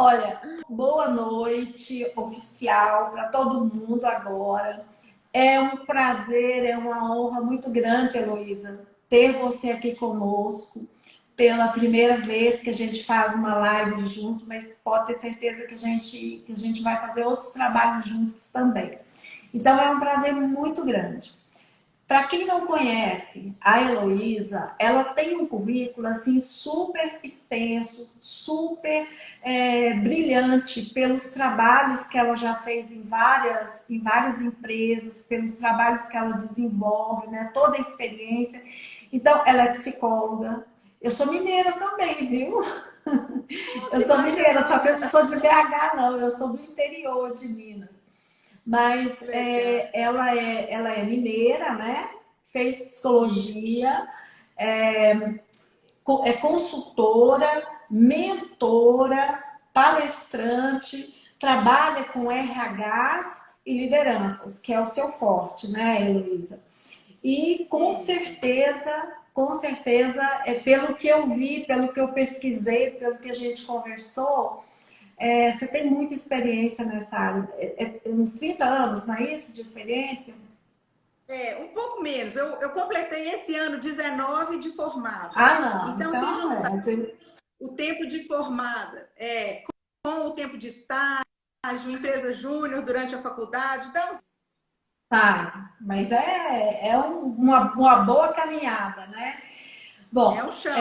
Olha, boa noite oficial para todo mundo agora. É um prazer, é uma honra muito grande, Heloísa, ter você aqui conosco pela primeira vez que a gente faz uma live junto, mas pode ter certeza que a gente vai fazer outros trabalhos juntos também. Então é um prazer muito grande. Para quem não conhece a Heloísa, ela tem um currículo assim super extenso, super brilhante pelos trabalhos que ela já fez em várias empresas, pelos trabalhos que ela desenvolve, né? Toda a experiência. Então, ela é psicóloga. Eu sou mineira também, viu? Eu Que sou mineira, só que eu não bacana! sou de BH, não. Eu sou do interior de Minas. Mas Legal. ela é mineira, né? Fez psicologia, é consultora, mentora, palestrante, trabalha com RHs e lideranças, que é o seu forte, né, Heloísa? E Isso. com certeza, pelo que eu vi, pelo que eu pesquisei, pelo que a gente conversou, você tem muita experiência nessa área. Uns 30 anos, não é isso, de experiência? Um pouco menos. Eu completei esse ano 19 de formada. Ah, não. Então, se Então, juntar o tempo de formada com o tempo de estágio, empresa júnior durante a faculdade, dá uns... tá. Mas uma boa caminhada, né? É um Bom, chão.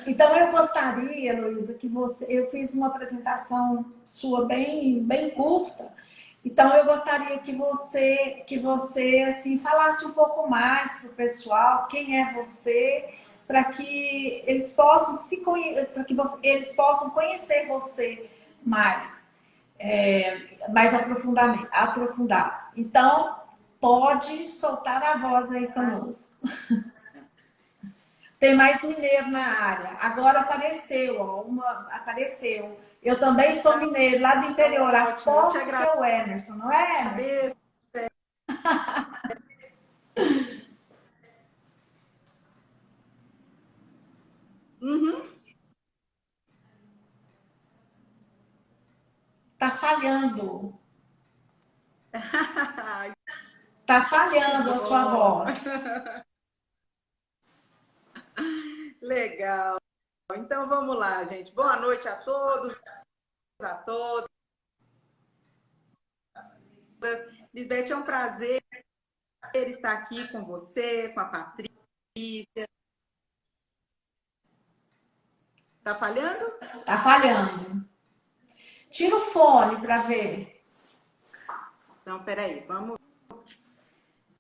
então eu gostaria, Luísa, que você. Eu fiz uma apresentação sua bem curta. Então eu gostaria que você assim falasse um pouco mais para o pessoal quem é você, para que eles possam para que eles possam conhecer você mais, mais aprofundado. Então pode soltar a voz aí conosco. Tem mais mineiro na área. Agora apareceu, ó, apareceu. Eu também sou mineiro, lá do Tá interior. ótimo. Eu te Aposto que é o Emerson, não é, Emerson? agradeço. Uhum. Tá falhando. Tá Que falhando a sua bom. voz. Legal. Então vamos lá, gente. Boa noite a todos, a todas. Lisbeth, é um prazer estar aqui com você, com a Patrícia. Tá falhando? Tá falhando. Tira o fone para ver. Então, peraí, vamos.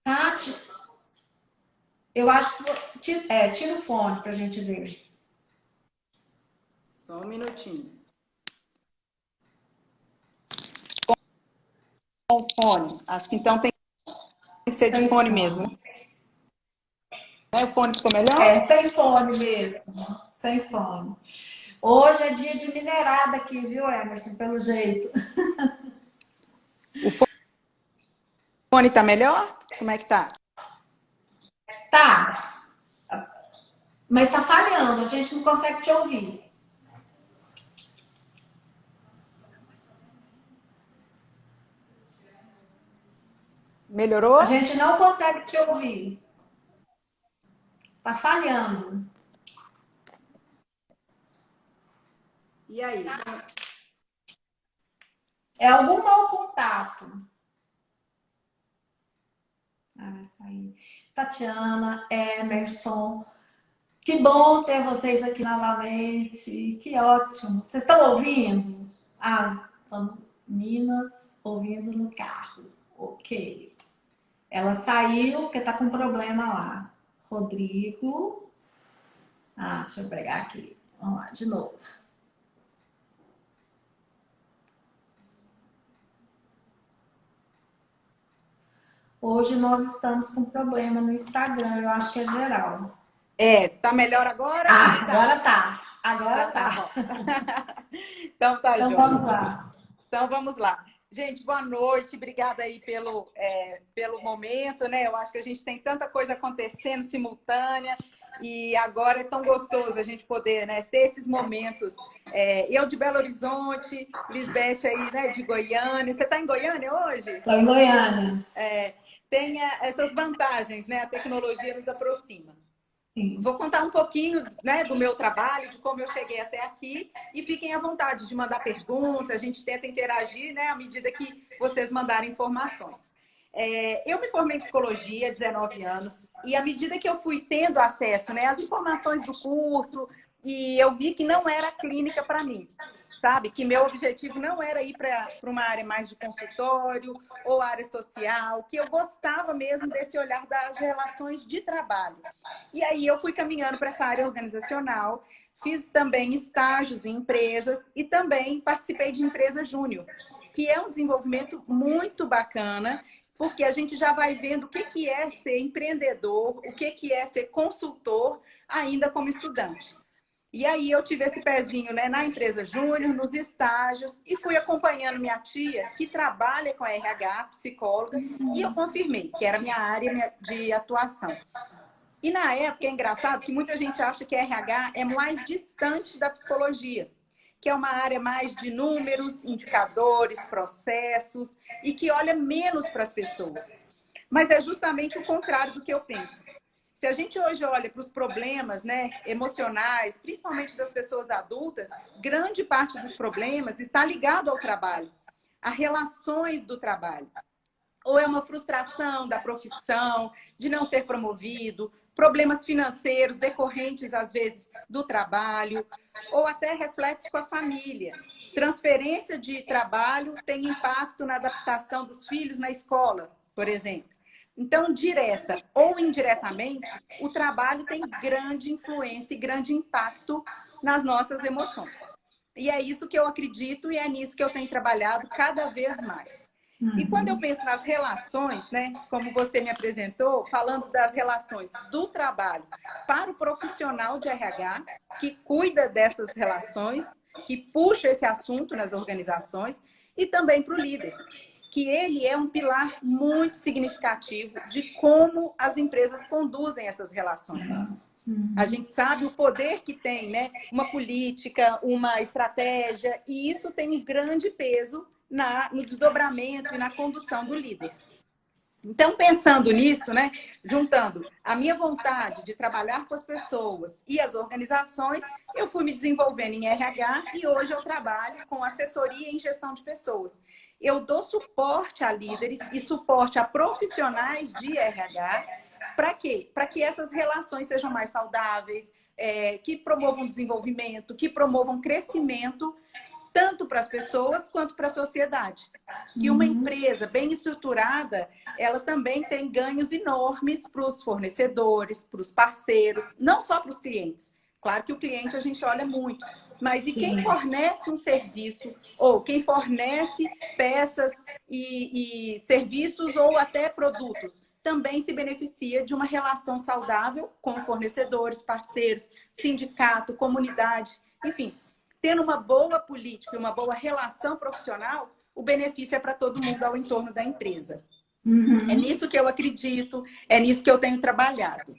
Tá? Eu acho que. Tira o fone pra gente ver. Só um minutinho. Com fone. Acho que então tem que ser de Sem fone mesmo, fone. né? O fone ficou melhor? Sem fone mesmo. Sem fone. Hoje é dia de minerada aqui, viu, Emerson? Pelo jeito. O fone tá melhor? Como é que tá? Tá, mas tá falhando, a gente não consegue te ouvir. A Melhorou? gente não consegue te ouvir. Tá falhando. E aí? É algum mau contato. Ah, vai sair. Tatiana, Emerson, que bom ter vocês aqui novamente. Que ótimo. Vocês estão ouvindo? Ah, estão Minas ouvindo no carro. Ok. Ela saiu porque tá com problema lá. Rodrigo. Ah, deixa eu pegar aqui. Vamos lá, de novo. Hoje nós estamos com problema no Instagram, eu acho que é geral. Tá melhor agora? Como é Ah, que tá? agora tá. Agora Então tá tá. bom. Então tá, Então joia. vamos lá. Então vamos lá. Gente, boa noite. Obrigada aí pelo momento, né? Eu acho que a gente tem tanta coisa acontecendo simultânea e agora é tão gostoso a gente poder, né, ter esses momentos Eu de Belo Horizonte, Lisbeth aí, né, de Goiânia. Você está em Goiânia hoje? Estou em Goiânia. Tem essas vantagens, né? A tecnologia nos aproxima. Sim. Vou contar um pouquinho, né, do meu trabalho, de como eu cheguei até aqui, e fiquem à vontade de mandar perguntas, a gente tenta interagir, né, à medida que vocês mandarem informações. Eu me formei em psicologia há 19 anos, e à medida que eu fui tendo acesso, né, às informações do curso, e eu vi que não era clínica para mim, sabe? Que meu objetivo não era ir para uma área mais de consultório ou área social, que eu gostava mesmo desse olhar das relações de trabalho. E aí eu fui caminhando para essa área organizacional, fiz também estágios em empresas e também participei de empresa júnior, que é um desenvolvimento muito bacana, porque a gente já vai vendo o que é ser empreendedor, o que é ser consultor ainda como estudante. E aí eu tive esse pezinho, né, na empresa júnior, nos estágios, e fui acompanhando minha tia, que trabalha com RH, psicóloga, e eu confirmei que era minha área de atuação. E na época é engraçado que muita gente acha que RH é mais distante da psicologia, que é uma área mais de números, indicadores, processos, e que olha menos para as pessoas. Mas é justamente o contrário do que eu penso. Se a gente hoje olha para os problemas, né, emocionais, principalmente das pessoas adultas, grande parte dos problemas está ligado ao trabalho, a relações do trabalho. Ou é uma frustração da profissão, de não ser promovido, problemas financeiros decorrentes, às vezes, do trabalho, ou até reflexo com a família. Transferência de trabalho tem impacto na adaptação dos filhos na escola, por exemplo. Então, direta ou indiretamente, o trabalho tem grande influência e grande impacto nas nossas emoções. E é isso que eu acredito e é nisso que eu tenho trabalhado cada vez mais. E quando eu penso nas relações, né, como você me apresentou, falando das relações do trabalho para o profissional de RH, que cuida dessas relações, que puxa esse assunto nas organizações, e também para o líder, que ele é um pilar muito significativo de como as empresas conduzem essas relações. A gente sabe o poder que tem, né, uma política, uma estratégia, e isso tem um grande peso no desdobramento e na condução do líder. Então, pensando nisso, né, juntando a minha vontade de trabalhar com as pessoas e as organizações, eu fui me desenvolvendo em RH e hoje eu trabalho com assessoria em gestão de pessoas. Eu dou suporte a líderes e suporte a profissionais de RH. Para quê? Para que essas relações sejam mais saudáveis, que promovam desenvolvimento, que promovam crescimento, tanto para as pessoas quanto para a sociedade. Que uma empresa bem estruturada, ela também tem ganhos enormes para os fornecedores, para os parceiros, não só para os clientes. Claro que o cliente a gente olha muito, mas e quem fornece um serviço, ou quem fornece peças e serviços ou até produtos, também se beneficia de uma relação saudável com fornecedores, parceiros, sindicato, comunidade, enfim. Tendo uma boa política e uma boa relação profissional, o benefício é para todo mundo ao entorno da empresa. É nisso que eu acredito, é nisso que eu tenho trabalhado.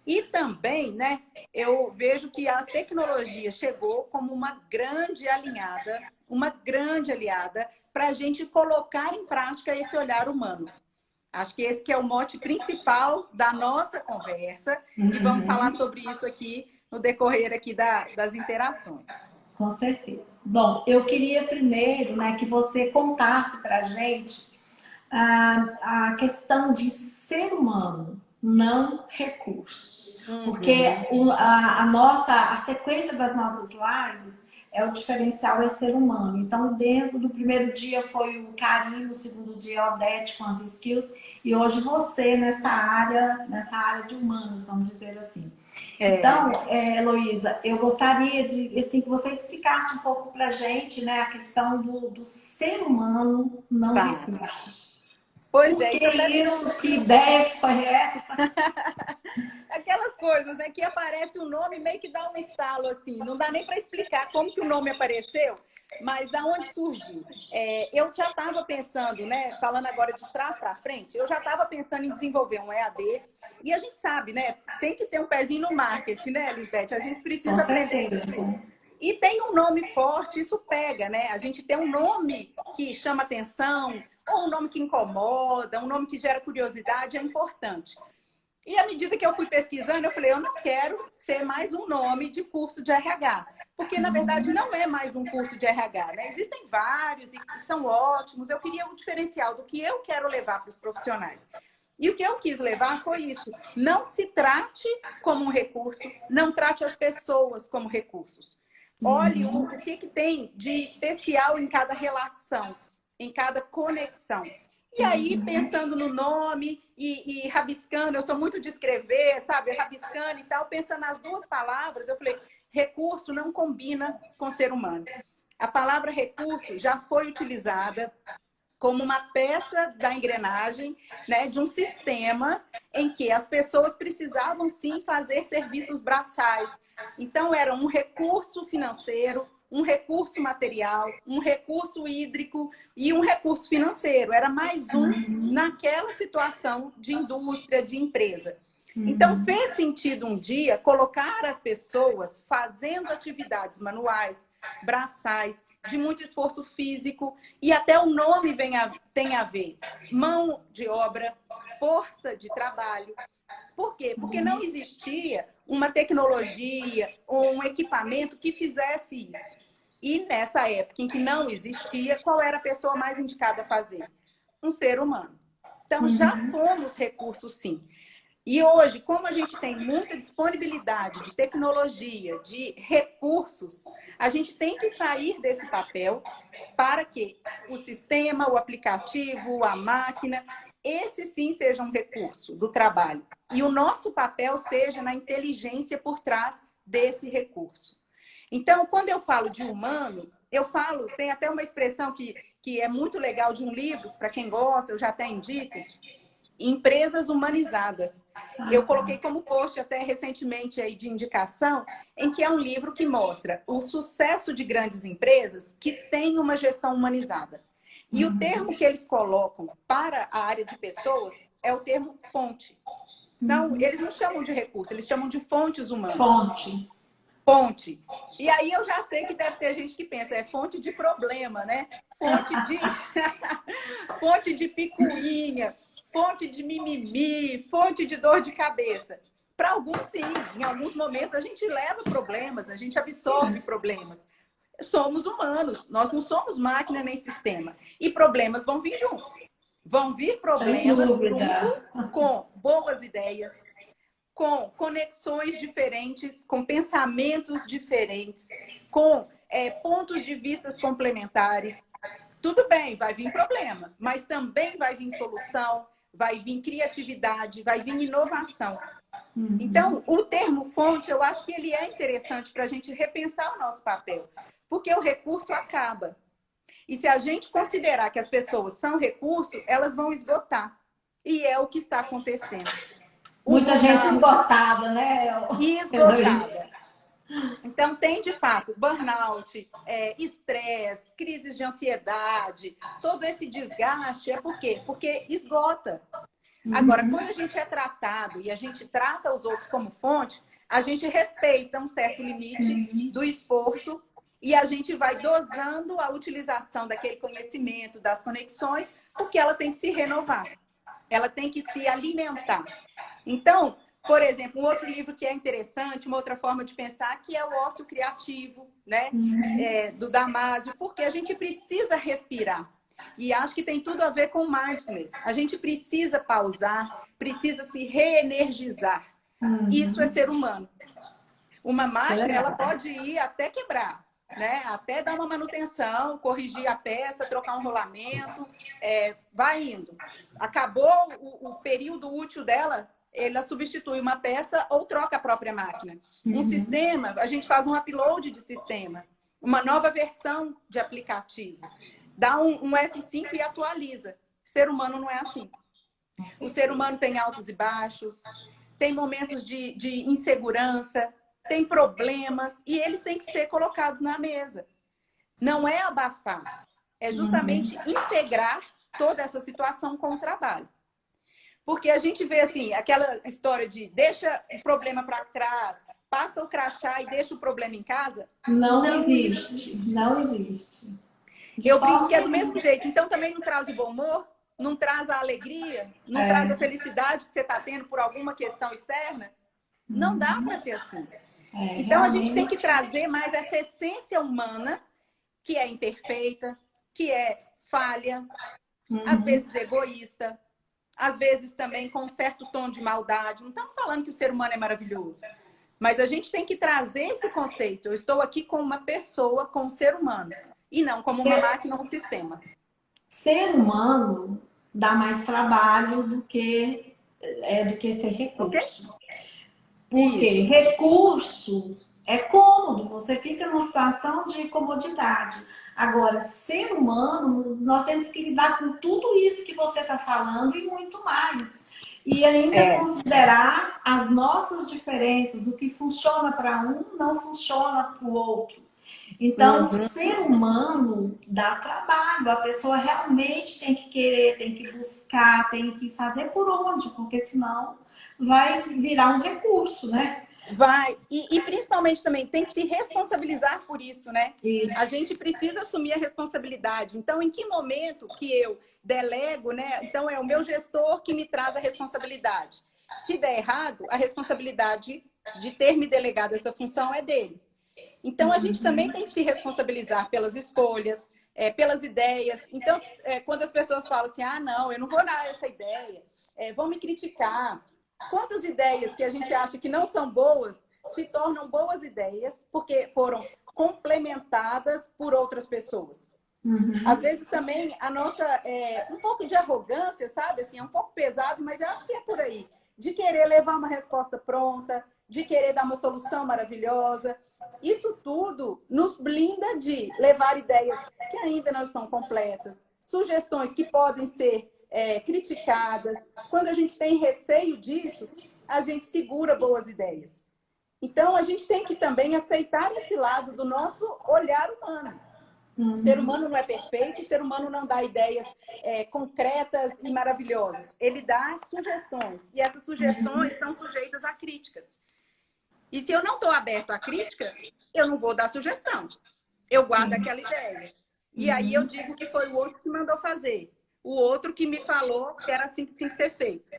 E também, né, eu vejo que a tecnologia chegou como uma grande aliada para a gente colocar em prática esse olhar humano. Acho que esse que é o mote principal da nossa conversa e vamos falar sobre isso aqui no decorrer aqui das interações. Com certeza. Bom, eu queria primeiro, né, que você contasse para a gente a questão de ser humano, não recursos. Porque a sequência das nossas lives é o diferencial é ser humano. Então, dentro do primeiro dia foi o Carinho, no segundo dia a Odete com as skills, e hoje você nessa área de humanos, vamos dizer assim. Então, Heloísa, eu gostaria de assim, que você explicasse um pouco para a gente, né, a questão do ser humano, não recursos. Pois Por que isso? Que ideia que foi essa? Aquelas coisas, né, que aparece o nome meio que dá um estalo assim, não dá nem para explicar como que o nome apareceu, mas da onde surgiu. Eu já estava pensando, né, falando agora de trás para frente, eu já estava pensando em desenvolver um EAD, e a gente sabe, né, tem que ter um pezinho no marketing, né, Lisbeth? A gente precisa aprender E tem um nome forte, isso pega, né? A gente tem um nome que chama atenção, ou um nome que incomoda, um nome que gera curiosidade, é importante. E à medida que eu fui pesquisando, eu falei, eu não quero ser mais um nome de curso de RH. Porque, na verdade, não é mais um curso de RH, né? Existem vários e são ótimos. Eu queria um diferencial do que eu quero levar para os profissionais. E o que eu quis levar foi isso. Não se trate como um recurso, não trate as pessoas como recursos. Olhe o que tem de especial em cada relação, em cada conexão. E aí, pensando no nome e rabiscando, eu sou muito de escrever, sabe? Rabiscando e tal, pensando nas duas palavras, eu falei, recurso não combina com ser humano. A palavra recurso já foi utilizada como uma peça da engrenagem, né, de um sistema em que as pessoas precisavam, sim, fazer serviços braçais. Então, era um recurso financeiro, um recurso material, um recurso hídrico e um recurso financeiro. Era mais um naquela situação de indústria, de empresa. Então, fez sentido um dia colocar as pessoas fazendo atividades manuais, braçais, de muito esforço físico, e até o nome tem a ver. Mão de obra, força de trabalho. Por quê? Porque não existia uma tecnologia ou um equipamento que fizesse isso. E nessa época em que não existia, qual era a pessoa mais indicada a fazer? Um ser humano. Então, já fomos recursos, sim. E hoje, como a gente tem muita disponibilidade de tecnologia, de recursos, a gente tem que sair desse papel para que o sistema, o aplicativo, a máquina, esse sim seja um recurso do trabalho. E o nosso papel seja na inteligência por trás desse recurso. Então, quando eu falo de humano, eu falo, tem até uma expressão que é muito legal de um livro, para quem gosta, eu já até indico, empresas humanizadas. Eu coloquei como post até recentemente aí de indicação, em que é um livro que mostra o sucesso de grandes empresas que têm uma gestão humanizada. E o termo que eles colocam para a área de pessoas é o termo fonte. Não, eles não chamam de recurso, eles chamam de fontes humanas. Fonte. Fonte. E aí eu já sei que deve ter gente que pensa, é fonte de problema, né? Fonte de picuinha, fonte de mimimi, fonte de dor de cabeça. Para alguns, sim. Em alguns momentos a gente leva problemas, a gente absorve problemas. Somos humanos, nós não somos máquina nem sistema. E problemas vão vir junto. Vão vir problemas junto com boas ideias, com conexões diferentes, com pensamentos diferentes, com pontos de vistas complementares. Tudo bem, vai vir problema, mas também vai vir solução, vai vir criatividade, vai vir inovação. Então, o termo fonte, eu acho que ele é interessante para a gente repensar o nosso papel, porque o recurso acaba. E se a gente considerar que as pessoas são recurso, elas vão esgotar. E é o que está acontecendo. Muita gente esgotada, né? Esgotada. Então, tem, de fato, burnout, estresse, crises de ansiedade, todo esse desgaste. É por quê? Porque esgota. Agora, quando a gente é tratado e a gente trata os outros como fonte, a gente respeita um certo limite do esforço e a gente vai dosando a utilização daquele conhecimento, das conexões, porque ela tem que se renovar. Ela tem que se alimentar. Então, por exemplo, um outro livro que é interessante, uma outra forma de pensar, que é o ócio criativo, né? Do Damásio, porque a gente precisa respirar. E acho que tem tudo a ver com mindfulness. A gente precisa pausar, precisa se reenergizar. Isso é ser humano. Uma máquina, ela pode ir até quebrar, né? Até dar uma manutenção, corrigir a peça, trocar um rolamento, vai indo. Acabou o período útil dela, ela substitui uma peça ou troca a própria máquina. Um sistema, a gente faz um upload de sistema, uma nova versão de aplicativo. Dá um F5 e atualiza. Ser humano não é assim. O ser humano tem altos e baixos, tem momentos de insegurança, tem problemas, e eles têm que ser colocados na mesa. Não é abafar, é justamente integrar toda essa situação com o trabalho. Porque a gente vê assim, aquela história de deixa o problema para trás, passa o crachá e deixa o problema em casa? Não existe, não existe. De Eu brinco forma que é do nenhuma. mesmo jeito. Então também não traz o bom humor, não traz a alegria, não traz a felicidade que você está tendo por alguma questão externa. Não dá para ser assim. Então a gente tem que Realmente. trazer mais essa essência humana, que é imperfeita, que é falha, às vezes egoísta, às vezes também com um certo tom de maldade. Não estamos falando que o ser humano é maravilhoso, mas a gente tem que trazer esse conceito. Eu estou aqui com uma pessoa, com um ser humano, e não como uma máquina ou um sistema. Ser humano dá mais trabalho do que ser Ok? recurso. Porque Isso. recurso é cômodo, você fica numa situação de comodidade. Agora, ser humano, nós temos que lidar com tudo isso que você está falando e muito mais. E ainda considerar as nossas diferenças, o que funciona para um não funciona para o outro. Então, ser humano dá trabalho, a pessoa realmente tem que querer, tem que buscar, tem que fazer por onde, porque senão vai virar um recurso, né? Vai. E principalmente também tem que se responsabilizar por isso, né? Isso. A gente precisa assumir a responsabilidade. Então, em que momento que eu delego, né? Então, é o meu gestor que me traz a responsabilidade. Se der errado, a responsabilidade de ter me delegado essa função é dele. Então, a gente também tem que se responsabilizar pelas escolhas, pelas ideias. Então, quando as pessoas falam assim, ah, não, eu não vou dar essa ideia, vão me criticar. Quantas ideias que a gente acha que não são boas se tornam boas ideias porque foram complementadas por outras pessoas? Às vezes também a nossa, um pouco de arrogância, sabe? Assim, é um pouco pesado, mas eu acho que é por aí. De querer levar uma resposta pronta, de querer dar uma solução maravilhosa. Isso tudo nos blinda de levar ideias que ainda não estão completas, sugestões que podem ser criticadas. Quando a gente tem receio disso, a gente segura boas ideias. Então, a gente tem que também aceitar esse lado do nosso olhar humano. O ser humano não é perfeito, o ser humano não dá ideias concretas e maravilhosas. Ele dá sugestões, e essas sugestões são sujeitas a críticas. E se eu não estou aberto à crítica, eu não vou dar sugestão. Eu guardo aquela ideia. E aí eu digo que foi o outro que mandou fazer. O outro que me falou que era assim que tinha que ser feito.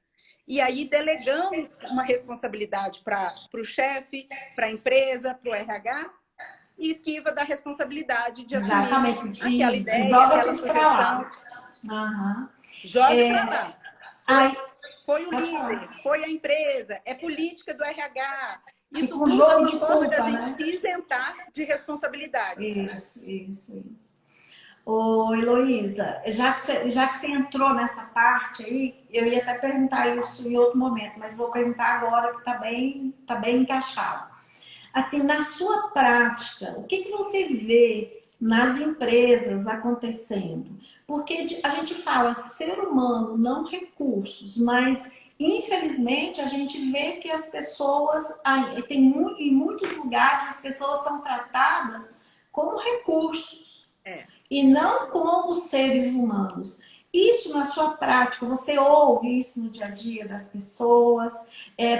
E aí delegamos uma responsabilidade para o chefe, para a empresa, para o RH, e esquiva da responsabilidade de assumir aquela ideia, joga aquela tudo para sugestão. lá. Joga para lá. Foi o Pode líder, falar. foi a empresa, é política do RH. Isso Fica um tudo é jogo uma de forma da culpa, gente né? se isentar de responsabilidades. Isso. Ô, Heloísa, já que você entrou nessa parte aí, eu ia até perguntar isso em outro momento, mas vou perguntar agora que tá bem encaixado. Assim, na sua prática, o que você vê nas empresas acontecendo? Porque a gente fala ser humano, não recursos, mas infelizmente a gente vê que as pessoas, em muitos lugares, as pessoas são tratadas como recursos e não como seres humanos. Isso na sua prática, você ouve isso no dia a dia das pessoas?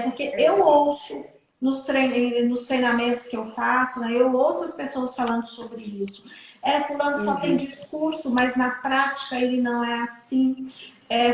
Porque eu ouço nos treinamentos que eu faço, né, eu ouço as pessoas falando sobre isso. Fulano só tem discurso, mas na prática ele não é assim.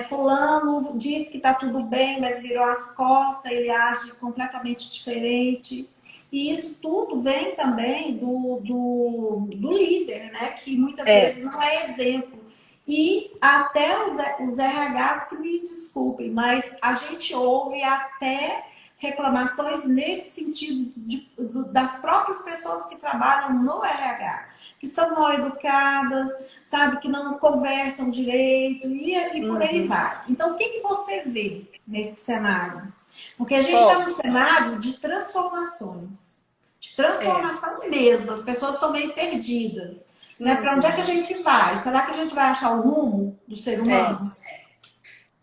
Fulano diz que está tudo bem, mas virou as costas, ele age completamente diferente. E isso tudo vem também do líder, né? Que muitas vezes não é exemplo. E até os RHs que me desculpem, mas a gente ouve até reclamações nesse sentido das próprias pessoas que trabalham no RH, que são mal educadas, sabe, que não conversam direito e por aí vai. Então, o que você vê nesse cenário? Porque a gente está num cenário de transformações. De transformação mesmo. As pessoas estão meio perdidas. Né? Para onde é que a gente vai? Será que a gente vai achar o rumo do ser humano?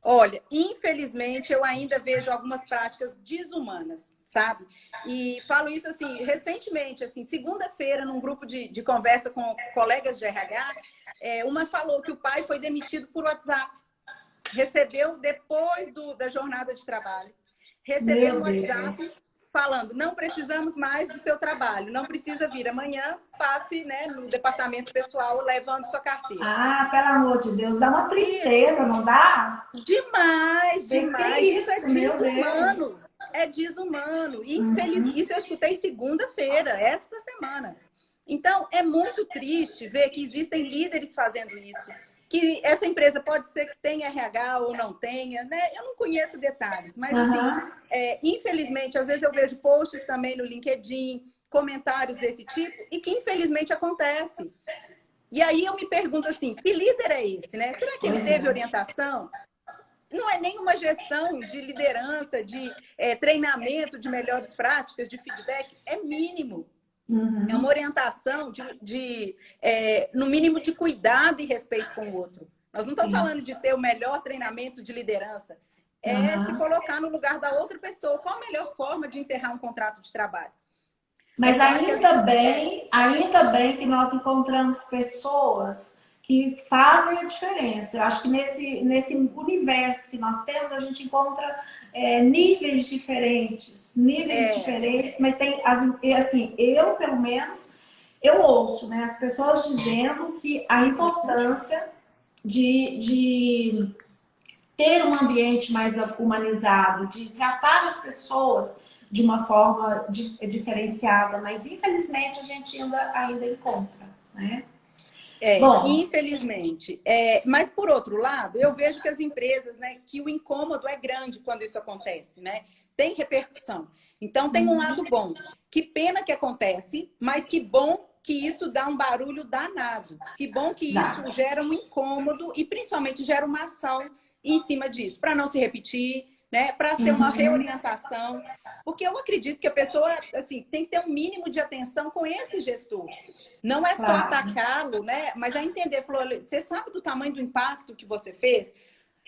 Olha, infelizmente eu ainda vejo algumas práticas desumanas, sabe? E falo isso assim, recentemente, assim, segunda-feira, num grupo de conversa com colegas de RH, uma falou que o pai foi demitido por WhatsApp. Recebeu depois da jornada de trabalho. Recebeu no WhatsApp falando, não precisamos mais do seu trabalho, não precisa vir amanhã, passe, né, no departamento pessoal levando sua carteira. Ah, pelo amor de Deus, dá uma Isso. tristeza, não dá? Demais, demais. Isso é Meu desumano. Deus. É desumano. Uhum. Isso eu escutei segunda-feira, esta semana. Então, é muito triste ver que existem líderes fazendo isso. Que essa empresa pode ser que tenha RH ou não tenha, né? Eu não conheço detalhes, mas assim, infelizmente, às vezes eu vejo posts também no LinkedIn, comentários desse tipo, e que infelizmente acontece. E aí eu me pergunto assim, que líder é esse, né? Será que ele teve orientação? Não é nenhuma gestão de liderança, de treinamento de melhores práticas, de feedback, é mínimo. É uma orientação no mínimo, de cuidado e respeito com o outro. Nós não estamos falando de ter o melhor treinamento de liderança. É se colocar no lugar da outra pessoa. Qual a melhor forma de encerrar um contrato de trabalho? Mas ainda bem que nós encontramos pessoas que fazem a diferença. Eu acho que nesse universo que nós temos, a gente encontra níveis diferentes, mas tem, assim, eu, pelo menos, eu ouço, né, as pessoas dizendo que a importância de ter um ambiente mais humanizado, de tratar as pessoas de uma forma diferenciada, mas infelizmente a gente ainda encontra, né? Bom, infelizmente. Mas, por outro lado, eu vejo que as empresas, né, que o incômodo é grande quando isso acontece, né? Tem repercussão. Então, tem um lado bom. Que pena que acontece, mas que bom que isso dá um barulho danado. Que bom que isso gera um incômodo e, principalmente, gera uma ação em cima disso, para não se repetir, né? Para ser uma reorientação. Porque eu acredito que a pessoa, assim, tem que ter um mínimo de atenção com esse gestor. Não é só atacá-lo, né? Mas é entender, falou, você sabe do tamanho do impacto que você fez?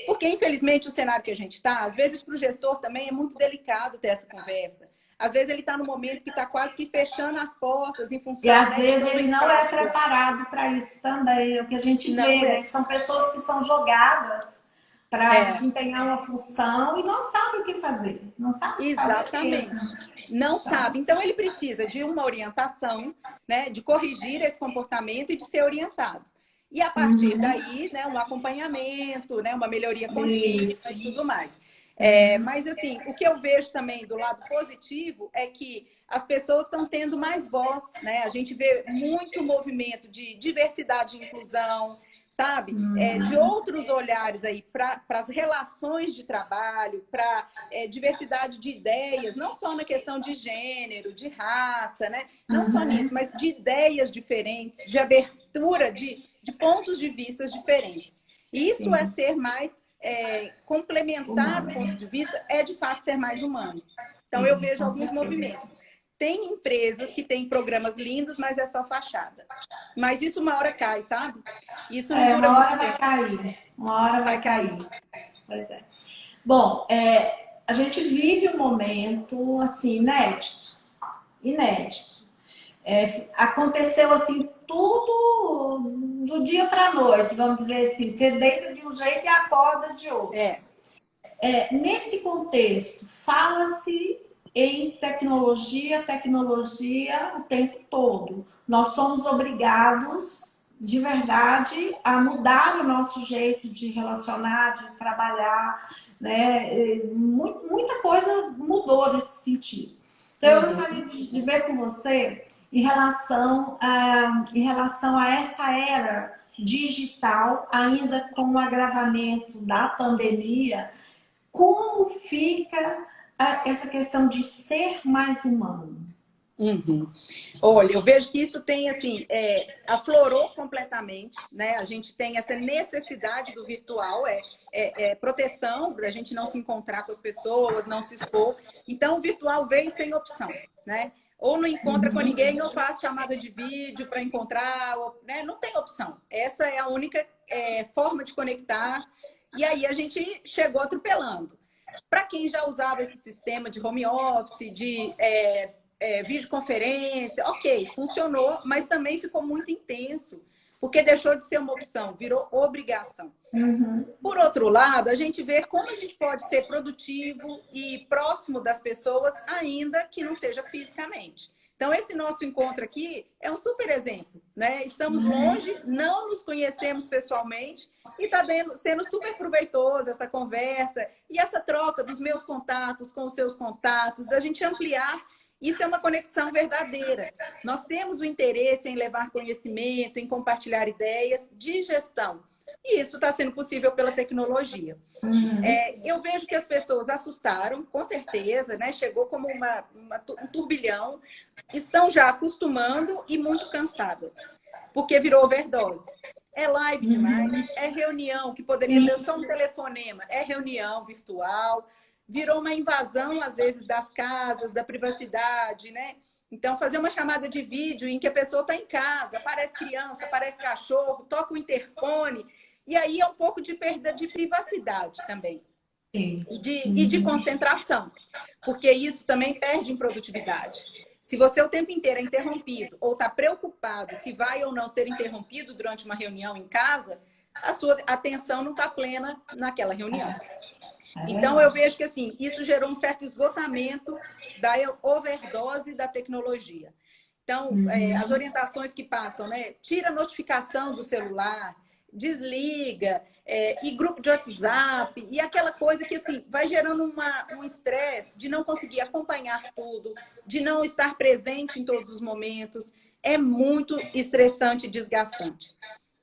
Porque, infelizmente, o cenário que a gente está, às vezes, para o gestor também é muito delicado ter essa conversa. Às vezes ele está no momento que está quase que fechando as portas em função... E às vezes ele não é preparado para isso também. É o que a gente vê, né? São pessoas que são jogadas para desempenhar uma função e não sabem o que fazer. Não sabem o que fazer. Exatamente. Não sabe. Então, ele precisa de uma orientação, né, de corrigir esse comportamento e de ser orientado. E, a partir daí, né, um acompanhamento, né, uma melhoria contínua e tudo mais. Mas, assim, o que eu vejo também do lado positivo é que as pessoas estão tendo mais voz, né? A gente vê muito movimento de diversidade e inclusão, sabe? De outros olhares aí para as relações de trabalho, para diversidade de ideias, não só na questão de gênero, de raça, né? Não só nisso, mas de ideias diferentes, de abertura de pontos de vista diferentes. Isso é ser mais complementar o ponto de vista, é de fato ser mais humano. Então eu vejo alguns movimentos. Tem empresas que têm programas lindos, mas é só fachada. Mas isso uma hora cai, sabe? Isso não dura muito tempo. Uma hora vai cair. Pois é. Bom, a gente vive um momento assim inédito. Aconteceu assim tudo do dia para a noite, vamos dizer assim. Você deita de um jeito e acorda de outro. Nesse contexto, fala-se em tecnologia o tempo todo. Nós somos obrigados, de verdade, a mudar o nosso jeito de relacionar, de trabalhar, né? Muita coisa mudou nesse sentido. Então, eu gostaria de ver com você em relação a essa era digital, ainda com o agravamento da pandemia, como fica essa questão de ser mais humano? Olha, eu vejo que isso tem, assim, aflorou completamente, né? A gente tem essa necessidade do virtual, proteção, para a gente não se encontrar com as pessoas, não se expor. Então, o virtual veio sem opção, né? Ou não encontra com ninguém, ou faz chamada de vídeo para encontrar, né? Não tem opção. Essa é a única forma de conectar. E aí a gente chegou atropelando. Para quem já usava esse sistema de home office, de videoconferência, ok, funcionou, mas também ficou muito intenso. porque deixou de ser uma opção, virou obrigação. Uhum. Por outro lado, a gente vê como a gente pode ser produtivo e próximo das pessoas, ainda que não seja fisicamente. Então, esse nosso encontro aqui é um super exemplo, né? Estamos longe, não nos conhecemos pessoalmente e está sendo super proveitoso essa conversa e essa troca dos meus contatos com os seus contatos, da gente ampliar. Isso é uma conexão verdadeira. Nós temos o interesse em levar conhecimento, em compartilhar ideias de gestão. E isso está sendo possível pela tecnologia. Eu vejo que as pessoas assustaram, com certeza, né? Chegou como um turbilhão, estão já acostumando e muito cansadas, porque virou overdose. É live demais, é reunião, que poderia ser só um telefonema, é reunião virtual, virou uma invasão, às vezes, das casas, da privacidade, né? Então, fazer uma chamada de vídeo em que a pessoa está em casa, aparece criança, aparece cachorro, toca o interfone. E aí é um pouco de perda de privacidade também. Sim. E de concentração. Porque isso também perde em produtividade. Se você o tempo inteiro é interrompido ou está preocupado se vai ou não ser interrompido durante uma reunião em casa, a sua atenção não está plena naquela reunião. Então, eu vejo que assim, isso gerou um certo esgotamento da overdose da tecnologia. Então, as orientações que passam, né? Tira a notificação do celular, desliga, e grupo de WhatsApp, e aquela coisa que assim, vai gerando um estresse de não conseguir acompanhar tudo, de não estar presente em todos os momentos. É muito estressante e desgastante.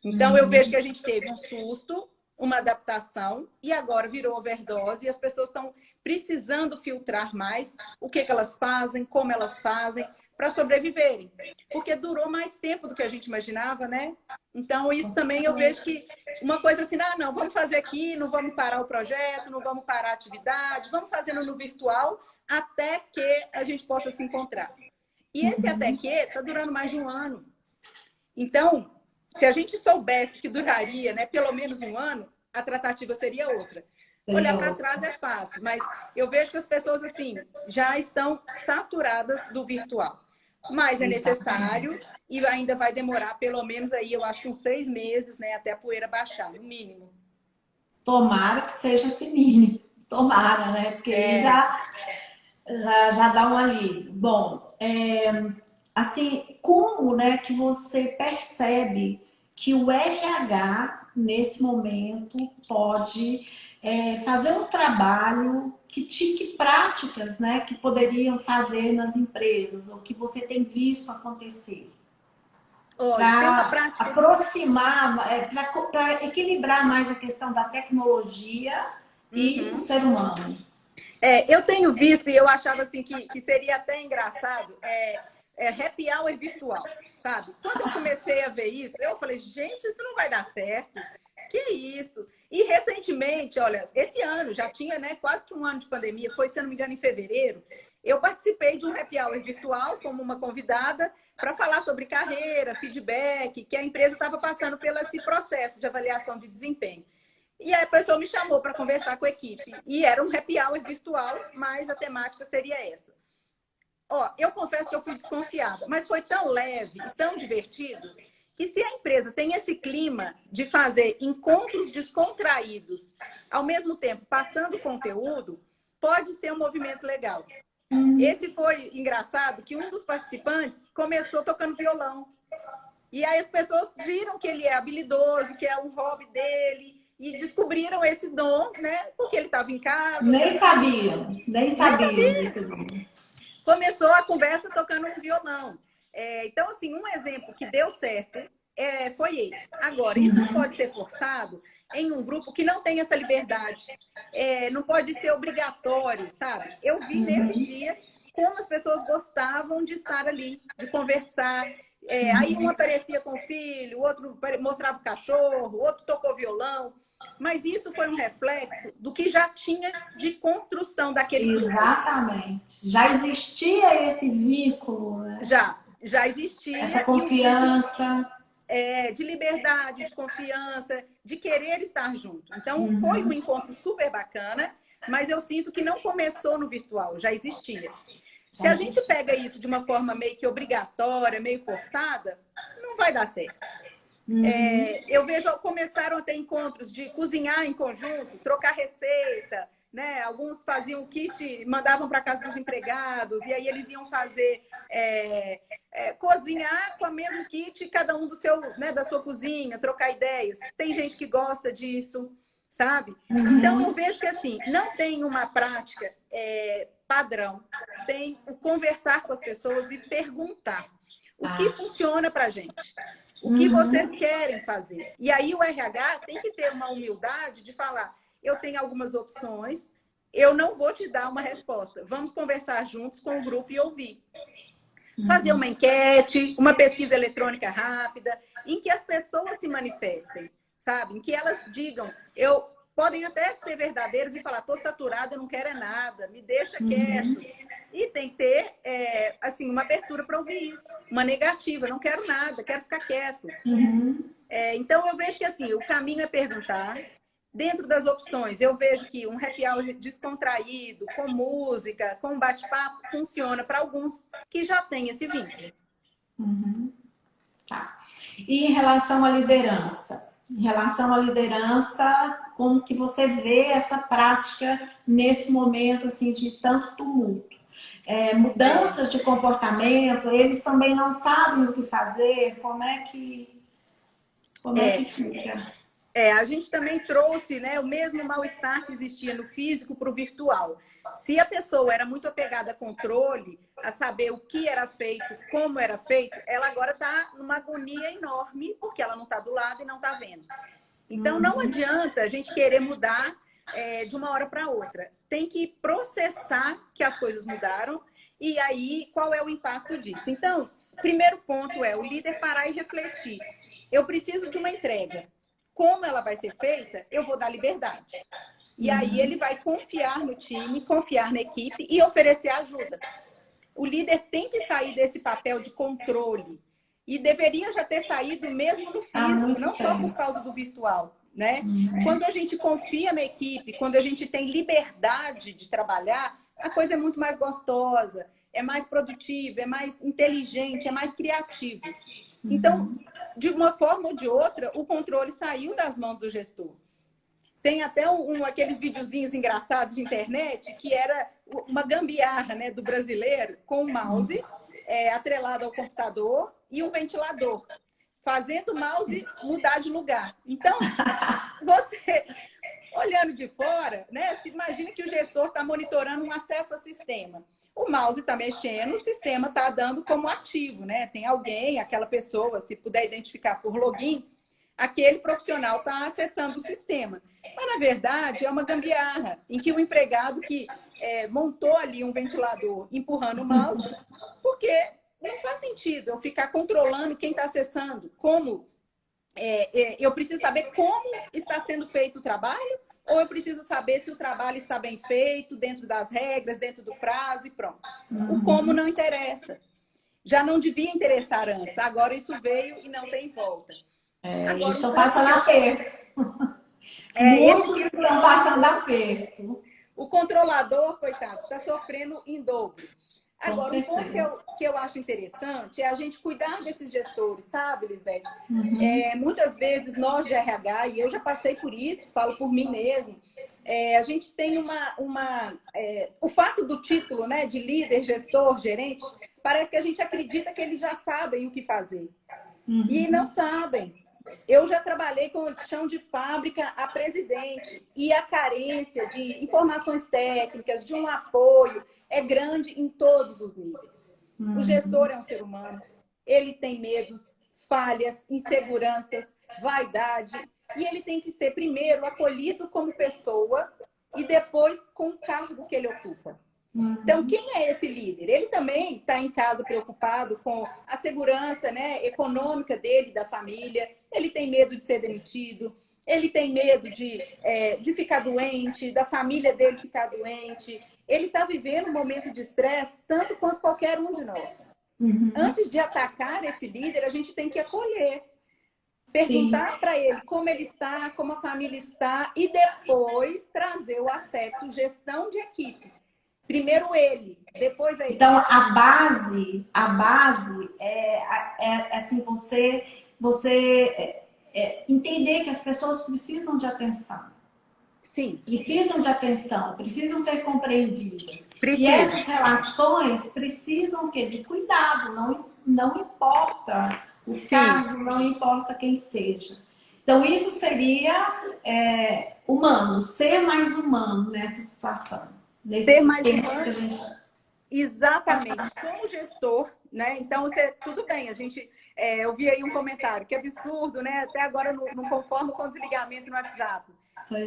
Então, eu vejo que a gente teve um susto, uma adaptação, e agora virou overdose, e as pessoas estão precisando filtrar mais o que elas fazem, como elas fazem, para sobreviverem. Porque durou mais tempo do que a gente imaginava, né? Então, isso também eu vejo que uma coisa assim, não, vamos fazer aqui, não vamos parar o projeto, não vamos parar a atividade, vamos fazendo no virtual até que a gente possa se encontrar. E esse até que está durando mais de um ano. Então, se a gente soubesse que duraria, né, pelo menos um ano, a tratativa seria outra. Olhar para trás é fácil, mas eu vejo que as pessoas assim já estão saturadas do virtual. Mas é necessário e ainda vai demorar pelo menos aí, eu acho que uns 6 meses, né, até a poeira baixar, no mínimo. Tomara que seja esse mínimo. Tomara, né? Porque aí já dá um alívio. Bom, assim, como, né, que você percebe que o RH, nesse momento, pode fazer um trabalho, que práticas, né, que poderiam fazer nas empresas, ou que você tem visto acontecer? Para aproximar, para equilibrar mais a questão da tecnologia e o ser humano. Eu tenho visto e eu achava assim que seria até engraçado happy hour virtual, sabe? Quando eu comecei a ver isso, eu falei, gente, isso não vai dar certo. Que isso? E recentemente, olha, esse ano já tinha, né, quase que um ano de pandemia, foi, se eu não me engano, em fevereiro, eu participei de um happy hour virtual como uma convidada para falar sobre carreira, feedback, que a empresa estava passando pelo esse processo de avaliação de desempenho. E aí a pessoa me chamou para conversar com a equipe. E era um happy hour virtual, mas a temática seria essa. Eu confesso que eu fui desconfiada, mas foi tão leve e tão divertido que se a empresa tem esse clima de fazer encontros descontraídos, ao mesmo tempo passando conteúdo, pode ser um movimento legal. Esse foi engraçado, que um dos participantes começou tocando violão. E aí as pessoas viram que ele é habilidoso, que é um hobby dele, e descobriram esse dom, né? Porque ele estava em casa. Nem sabiam desse dom. Começou a conversa tocando um violão. Então, assim, um exemplo que deu certo foi esse. Agora, isso não pode ser forçado em um grupo que não tem essa liberdade. Não pode ser obrigatório, sabe? Eu vi nesse dia como as pessoas gostavam de estar ali, de conversar. Aí um aparecia com o filho, o outro mostrava o cachorro, o outro tocou violão. Mas isso foi um reflexo do que já tinha de construção daquele grupo. Exatamente. Já existia esse vínculo, né? Já existia. Essa confiança. De liberdade, de confiança, de querer estar junto. Então, foi um encontro super bacana, mas eu sinto que não começou no virtual, já existia. Se a gente pega isso de uma forma meio que obrigatória, meio forçada, não vai dar certo. Eu vejo, começaram a ter encontros de cozinhar em conjunto, trocar receita, né? Alguns faziam kit, mandavam para casa dos empregados, e aí eles iam fazer cozinhar com o mesmo kit, cada um do seu, né, da sua cozinha, trocar ideias. Tem gente que gosta disso, sabe? Então eu vejo que assim, não tem uma prática padrão, tem o conversar com as pessoas e perguntar o que funciona para a gente. O que vocês querem fazer? E aí o RH tem que ter uma humildade de falar, eu tenho algumas opções, eu não vou te dar uma resposta. Vamos conversar juntos com o grupo e ouvir. Fazer uma enquete, uma pesquisa eletrônica rápida, em que as pessoas se manifestem, sabe? Em que elas digam, podem até ser verdadeiras e falar, estou saturada, eu não quero nada, me deixa quieto. E tem que ter, assim, uma abertura para ouvir isso. Uma negativa, não quero nada, quero ficar quieto. Então, eu vejo que, assim, o caminho é perguntar. Dentro das opções, eu vejo que um happy hour descontraído, com música, com bate-papo, funciona para alguns que já têm esse vínculo. Tá. E em relação à liderança? Em relação à liderança, como que você vê essa prática nesse momento assim, de tanto tumulto? Mudanças de comportamento, eles também não sabem o que fazer, como é que fica? A gente também trouxe, né, o mesmo mal-estar que existia no físico para o virtual. Se a pessoa era muito apegada a controle, a saber o que era feito, como era feito, ela agora está numa agonia enorme, porque ela não está do lado e não está vendo. Então, não adianta a gente querer mudar de uma hora para outra. Tem que processar que as coisas mudaram e aí qual é o impacto disso. Então, o primeiro ponto é o líder parar e refletir. Eu preciso de uma entrega. Como ela vai ser feita, eu vou dar liberdade. E aí ele vai confiar no time, confiar na equipe e oferecer ajuda. O líder tem que sair desse papel de controle. E deveria já ter saído mesmo no físico, não só por causa do virtual, né? Quando a gente confia na equipe, quando a gente tem liberdade de trabalhar, a coisa é muito mais gostosa, é mais produtiva, é mais inteligente, é mais criativa. Então, de uma forma ou de outra, o controle saiu das mãos do gestor. Tem até aqueles videozinhos engraçados de internet que era uma gambiarra, né, do brasileiro com o mouse atrelado ao computador e um ventilador, fazendo o mouse mudar de lugar. Então, você, olhando de fora, né, se imagina que o gestor está monitorando um acesso ao sistema. O mouse está mexendo, o sistema está dando como ativo, né? Tem alguém, aquela pessoa, se puder identificar por login, aquele profissional está acessando o sistema. Mas, na verdade, é uma gambiarra, em que o empregado que montou ali um ventilador empurrando o mouse, porque não faz sentido eu ficar controlando quem está acessando, como eu preciso saber como está sendo feito o trabalho, ou eu preciso saber se o trabalho está bem feito, dentro das regras, dentro do prazo e pronto. O como não interessa. Já não devia interessar antes, agora isso veio e não tem volta. Agora, estão passando aperto. Muitos estão passando aperto. O controlador, coitado, está sofrendo em dobro. Agora, um ponto que eu acho interessante é a gente cuidar desses gestores, sabe, Lisbeth? Muitas vezes nós de RH, e eu já passei por isso, falo por mim mesmo, a gente tem o fato do título, né, de líder, gestor, gerente, parece que a gente acredita que eles já sabem o que fazer. E não sabem. Eu já trabalhei com chão de fábrica a presidente e a carência de informações técnicas, de um apoio, é grande em todos os níveis. O gestor é um ser humano, ele tem medos, falhas, inseguranças, vaidade, e ele tem que ser primeiro acolhido como pessoa e depois com o cargo que ele ocupa. Então, quem é esse líder? Ele também está em casa preocupado com a segurança, né, econômica dele, da família. Ele tem medo de ser demitido. Ele tem medo de ficar doente, da família dele ficar doente. Ele está vivendo um momento de estresse tanto quanto qualquer um de nós. Antes de atacar esse líder, a gente tem que acolher. Perguntar para ele como ele está, como a família está e depois trazer o aspecto gestão de equipe. Primeiro ele, depois a equipe. Então, a base é assim, você entender que as pessoas precisam de atenção. Sim. Precisam de atenção, precisam ser compreendidas. E Precisa. essas relações precisam o quê? De cuidado, não importa o Sim. cargo, não importa quem seja. Então, isso seria humano, ser mais humano nessa situação. Ser Nesses mais tempos humano. que a gente... Exatamente. Como gestor, né? Então, tudo bem, eu vi aí um comentário, que absurdo, né? Até agora não conformo com o desligamento no WhatsApp.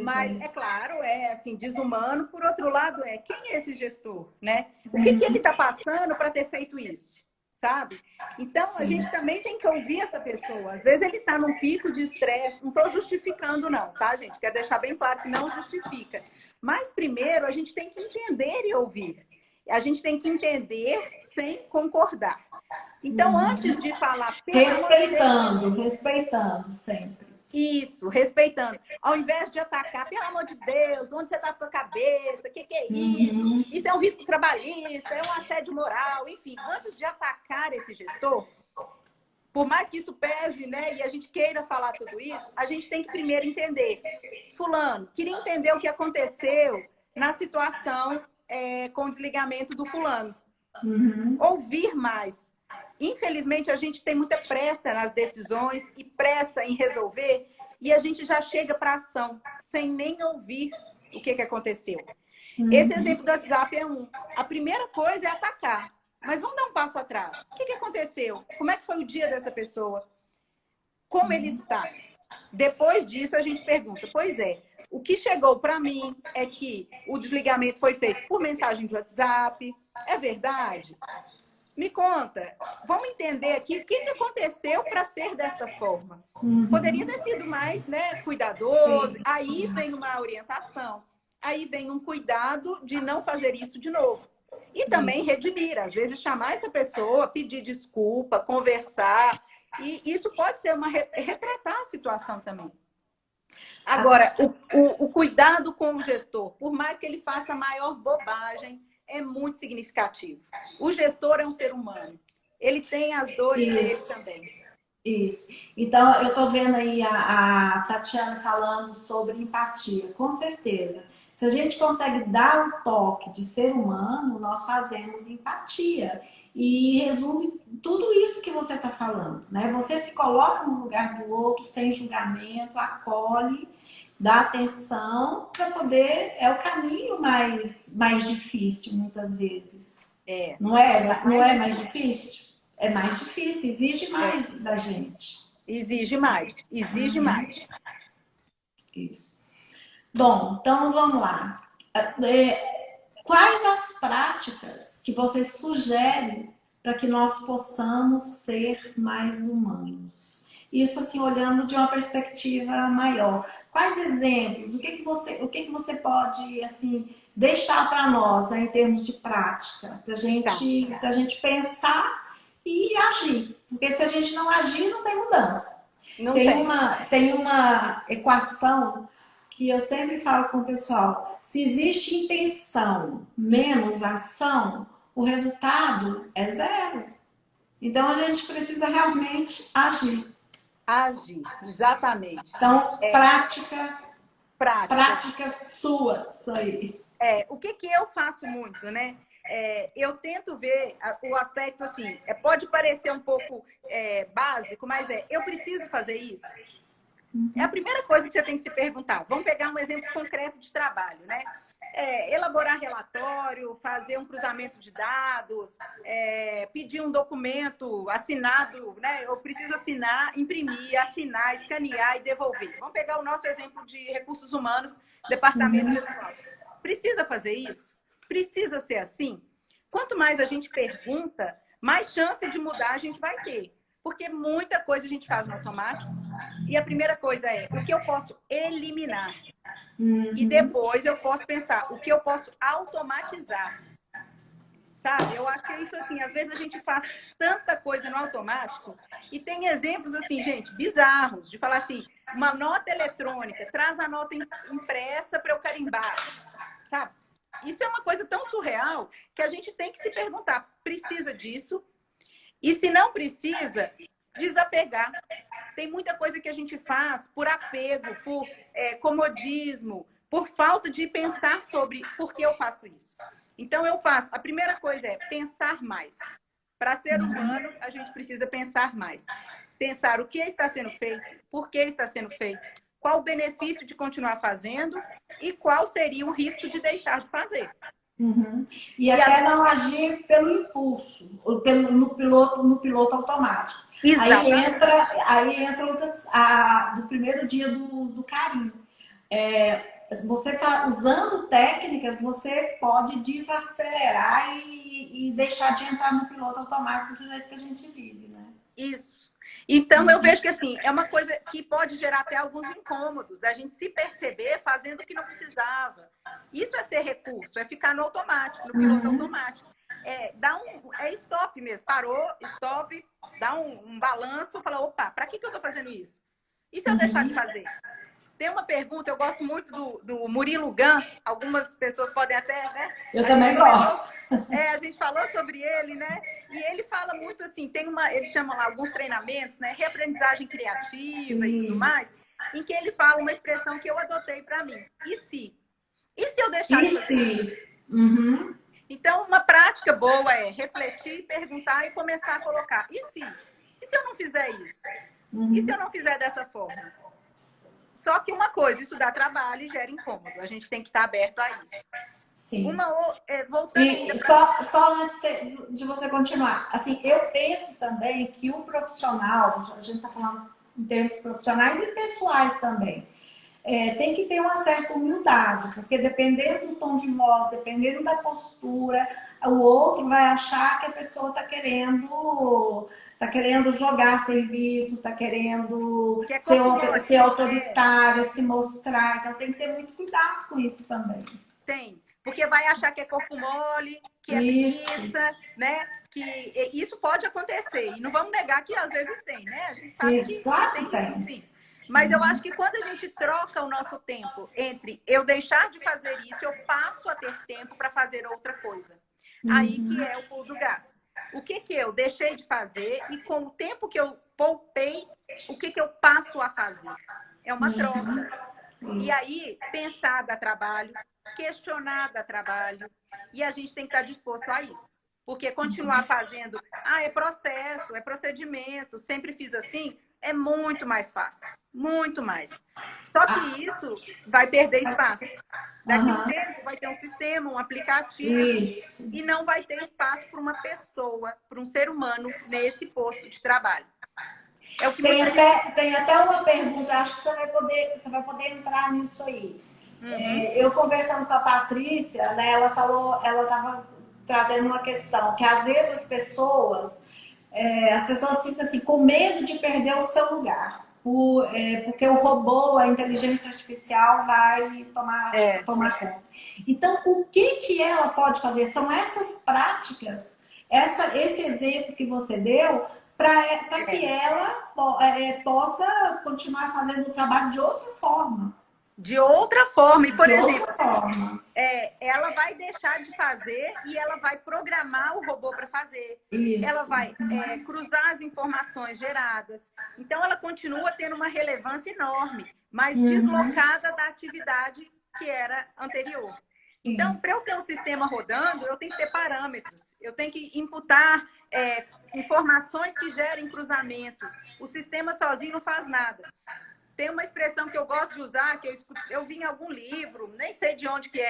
Mas, é claro, assim, desumano. Por outro lado, quem é esse gestor, né? O que ele está passando para ter feito isso, sabe? Então, a gente também tem que ouvir essa pessoa. Às vezes ele está num pico de estresse. Não estou justificando, não, tá, gente? Quero deixar bem claro que não justifica. Mas, primeiro, a gente tem que entender e ouvir. A gente tem que entender sem concordar. Então, antes de falar... Respeitando sempre. Isso, respeitando. Ao invés de atacar, pelo amor de Deus, onde você está com a cabeça? O que é isso? Isso é um risco trabalhista, é um assédio moral, enfim. Antes de atacar esse gestor, por mais que isso pese, né, e a gente queira falar tudo isso, a gente tem que primeiro entender. Fulano, queria entender o que aconteceu na situação com o desligamento do fulano. Ouvir mais. Infelizmente, a gente tem muita pressa nas decisões e pressa em resolver, e a gente já chega para a ação, sem nem ouvir o que aconteceu. Esse exemplo do WhatsApp é um. A primeira coisa é atacar. Mas vamos dar um passo atrás. O que aconteceu? Como é que foi o dia dessa pessoa? Como ele está? Depois disso, a gente pergunta, o que chegou para mim é que o desligamento foi feito por mensagem de WhatsApp. É verdade? Me conta, vamos entender aqui o que aconteceu para ser dessa forma. Poderia ter sido mais, né, cuidadoso. Sim. Aí vem uma orientação. Aí vem um cuidado de não fazer isso de novo. E também redimir, às vezes chamar essa pessoa, pedir desculpa, conversar. E isso pode ser retratar a situação também. Agora, o cuidado com o gestor, por mais que ele faça a maior bobagem, é muito significativo. O gestor é um ser humano. Ele tem as dores dele também. Isso. Então, eu estou vendo aí a Tatiana falando sobre empatia. Com certeza. Se a gente consegue dar o toque de ser humano, nós fazemos empatia. E resume tudo isso que você está falando, né? Você se coloca no lugar do outro sem julgamento, acolhe, dá atenção para poder... É o caminho mais difícil, muitas vezes. Não é mais difícil? É mais difícil, exige mais da gente. Exige mais. Isso. Bom, então vamos lá. Quais as práticas que você sugere para que nós possamos ser mais humanos? Isso assim, olhando de uma perspectiva maior. Quais exemplos? O que você pode assim deixar para nós, né, em termos de prática, para a gente pensar e agir? Porque se a gente não agir, não tem mudança. Tem uma equação que eu sempre falo com o pessoal: se existe intenção menos ação, o resultado é zero. Então a gente precisa realmente agir. Agir, exatamente. Então, prática sua, isso aí. O que eu faço muito, né? Eu tento ver o aspecto assim, pode parecer um pouco básico, mas eu preciso fazer isso? É a primeira coisa que você tem que se perguntar. Vamos pegar um exemplo concreto de trabalho, né? Elaborar relatório, fazer um cruzamento de dados, pedir um documento assinado, né? Eu preciso assinar, imprimir, assinar, escanear e devolver. Vamos pegar o nosso exemplo de recursos humanos, departamento pessoal. Precisa fazer isso? Precisa ser assim? Quanto mais a gente pergunta, mais chance de mudar a gente vai ter. Porque muita coisa a gente faz no automático. E a primeira coisa é o que eu posso eliminar. E depois eu posso pensar o que eu posso automatizar. Sabe? Eu acho que é isso assim. Às vezes a gente faz tanta coisa no automático e tem exemplos assim, gente, bizarros. De falar assim, uma nota eletrônica, traz a nota impressa para eu carimbar. Sabe? Isso é uma coisa tão surreal que a gente tem que se perguntar, precisa disso? E se não precisa, desapegar. Tem muita coisa que a gente faz por apego, por comodismo, por falta de pensar sobre por que eu faço isso. Então, eu faço. A primeira coisa é pensar mais. Para ser humano, a gente precisa pensar mais. Pensar o que está sendo feito, por que está sendo feito, qual o benefício de continuar fazendo e qual seria o risco de deixar de fazer. Uhum. E até não agir pelo impulso, ou no piloto automático. Aí entra do primeiro dia do carinho. Você usando técnicas, você pode desacelerar e deixar de entrar no piloto automático do jeito que a gente vive, né? Isso. Então, eu vejo que assim, é uma coisa que pode gerar até alguns incômodos, da gente se perceber fazendo o que não precisava. Isso é ser recurso, é ficar no automático, no piloto automático. É stop mesmo, parou, stop, dá um balanço, fala, opa, para que eu estou fazendo isso? E se eu deixar de fazer? Tem uma pergunta, eu gosto muito do Murilo Gun, algumas pessoas podem até, né? Eu também gosto. A gente falou sobre ele, né? E ele fala muito assim, ele chama lá alguns treinamentos, né? Reaprendizagem criativa e tudo mais, em que ele fala uma expressão que eu adotei para mim. E se? E se eu deixar de fazer? Uhum. Então, uma prática boa é refletir, perguntar e começar a colocar. E se? E se eu não fizer isso? E se eu não fizer dessa forma? Só que uma coisa, isso dá trabalho e gera incômodo. A gente tem que estar aberto a isso. Sim. Voltando ainda só antes de você continuar, assim, eu penso também que o profissional, a gente está falando em termos profissionais e pessoais também, tem que ter uma certa humildade, porque dependendo do tom de voz, dependendo da postura, o outro vai achar que a pessoa está querendo jogar serviço, está querendo ser autoritária, se mostrar. Então tem que ter muito cuidado com isso também. Tem, porque vai achar que é corpo mole, que é preguiça, né? Que isso pode acontecer. E não vamos negar que às vezes tem, né? A gente sabe que tem isso sim. Mas eu acho que quando a gente troca o nosso tempo entre eu deixar de fazer isso, eu passo a ter tempo para fazer outra coisa. Aí que é o pulo do gato. O que eu deixei de fazer e com o tempo que eu poupei, o que eu passo a fazer? É uma troca. E aí, pensar dá trabalho, questionar dá trabalho, e a gente tem que estar disposto a isso. Porque continuar fazendo, é processo, é procedimento, sempre fiz assim, é muito mais fácil. Muito mais. Só que isso vai perder espaço. Daqui a um tempo vai ter um sistema, um aplicativo, e não vai ter espaço para uma pessoa, para um ser humano nesse posto de trabalho. É o que tem até uma pergunta, acho que você vai poder entrar nisso aí. Eu conversando com a Patrícia, né, ela estava trazendo uma questão, que às vezes as pessoas ficam assim, com medo de perder o seu lugar. Porque o robô, a inteligência artificial vai tomar conta. Então, o que ela pode fazer? São essas práticas, esse exemplo que você deu, para que ela possa continuar fazendo o trabalho de outra forma. De outra forma. E, por exemplo, ela vai deixar de fazer e ela vai programar o robô para fazer. Isso. Ela vai cruzar as informações geradas. Então, ela continua tendo uma relevância enorme, mas deslocada da atividade que era anterior. Então, para eu ter um sistema rodando, eu tenho que ter parâmetros. Eu tenho que imputar informações que gerem cruzamento. O sistema sozinho não faz nada. Tem uma expressão que eu gosto de usar, que eu vi em algum livro, nem sei de onde que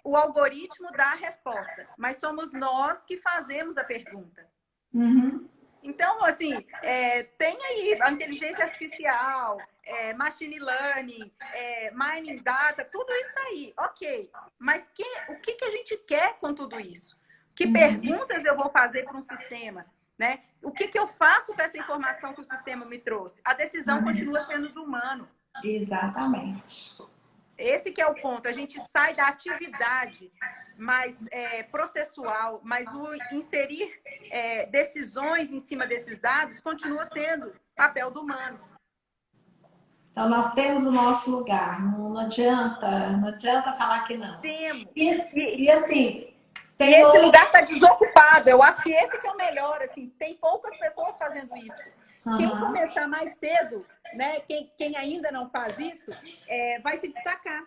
o algoritmo dá a resposta, mas somos nós que fazemos a pergunta. Então, assim, tem aí a inteligência artificial, machine learning, mining data, tudo isso está aí, ok. Mas o que a gente quer com tudo isso? Que perguntas eu vou fazer para um sistema? Né? O que eu faço com essa informação que o sistema me trouxe? A decisão continua sendo do humano. Exatamente. Esse que é o ponto. A gente sai da atividade mais processual, mas o inserir decisões em cima desses dados continua sendo papel do humano. Então, nós temos o nosso lugar. Não adianta falar que não. Temos. E assim, E esse lugar está desocupado. Eu acho que esse que é o melhor, assim, tem poucas pessoas fazendo isso. Quem começar mais cedo, né, quem ainda não faz isso, vai se destacar.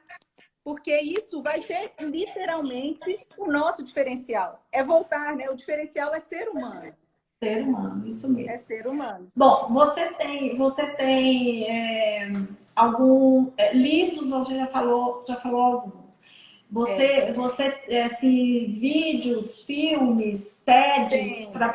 Porque isso vai ser literalmente o nosso diferencial. É voltar, né? O diferencial é ser humano. Ser humano, isso mesmo. É ser humano. Bom, você tem algum livros, você já falou alguns. Você assim, vídeos, filmes, TEDs para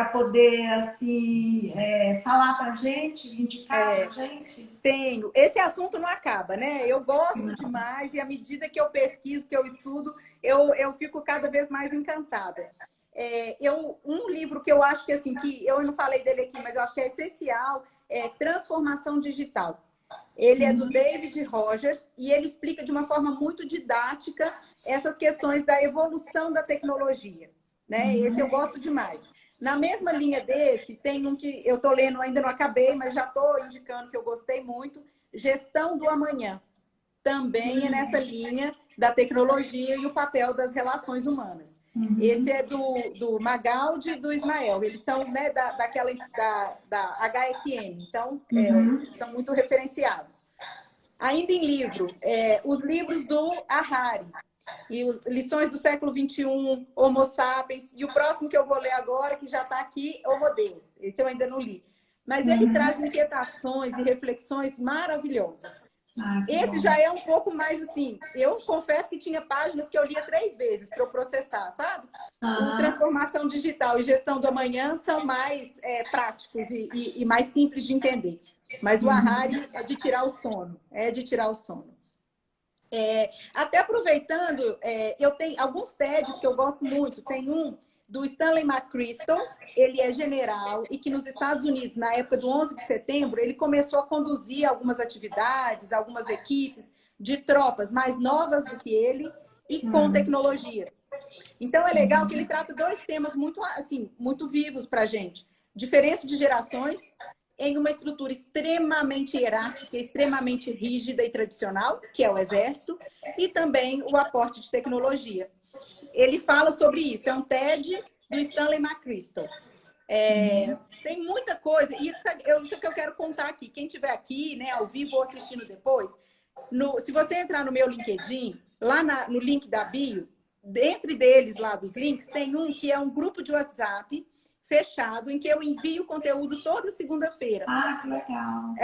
poder assim falar para gente, indicar para gente? Tenho. Esse assunto não acaba, né? Eu gosto demais e à medida que eu pesquiso, que eu estudo, eu fico cada vez mais encantada. Um livro que eu acho que assim, que eu não falei dele aqui, mas eu acho que é essencial, é Transformação Digital. Ele é do David Rogers e ele explica de uma forma muito didática essas questões da evolução da tecnologia, né? Esse eu gosto demais. Na mesma linha desse, tem um que eu estou lendo, ainda não acabei, mas já estou indicando que eu gostei muito, Gestão do Amanhã. Também é nessa linha da tecnologia e o papel das relações humanas. Esse é do Magaldi e do Ismael. Eles são, né, da HSM, então são muito referenciados. Ainda em livro, os livros do Harari, e Lições do Século XXI, Homo Sapiens, e o próximo que eu vou ler agora, que já está aqui, Homo Deus. Esse eu ainda não li. Mas ele traz inquietações e reflexões maravilhosas. Esse já é um pouco mais assim, eu confesso que tinha páginas que eu lia 3 vezes para eu processar, sabe? O Transformação Digital e Gestão do Amanhã são mais práticos e mais simples de entender. Mas o Harari é de tirar o sono, até aproveitando, eu tenho alguns TEDs que eu gosto muito. Tem um do Stanley McChrystal, ele é general e que nos Estados Unidos, na época do 11 de setembro, ele começou a conduzir algumas atividades, algumas equipes de tropas mais novas do que ele e com tecnologia. Então é legal que ele trata 2 temas muito, assim, muito vivos para a gente. Diferença de gerações em uma estrutura extremamente hierárquica, extremamente rígida e tradicional, que é o Exército, e também o aporte de tecnologia. Ele fala sobre isso, é um TED do Stanley McChrystal. Tem muita coisa, e isso que eu quero contar aqui. Quem estiver aqui, né, ao vivo ou assistindo depois, se você entrar no meu LinkedIn, lá no link da bio, dentre deles lá dos links, tem um que é um grupo de WhatsApp fechado, em que eu envio conteúdo toda segunda-feira. Que legal.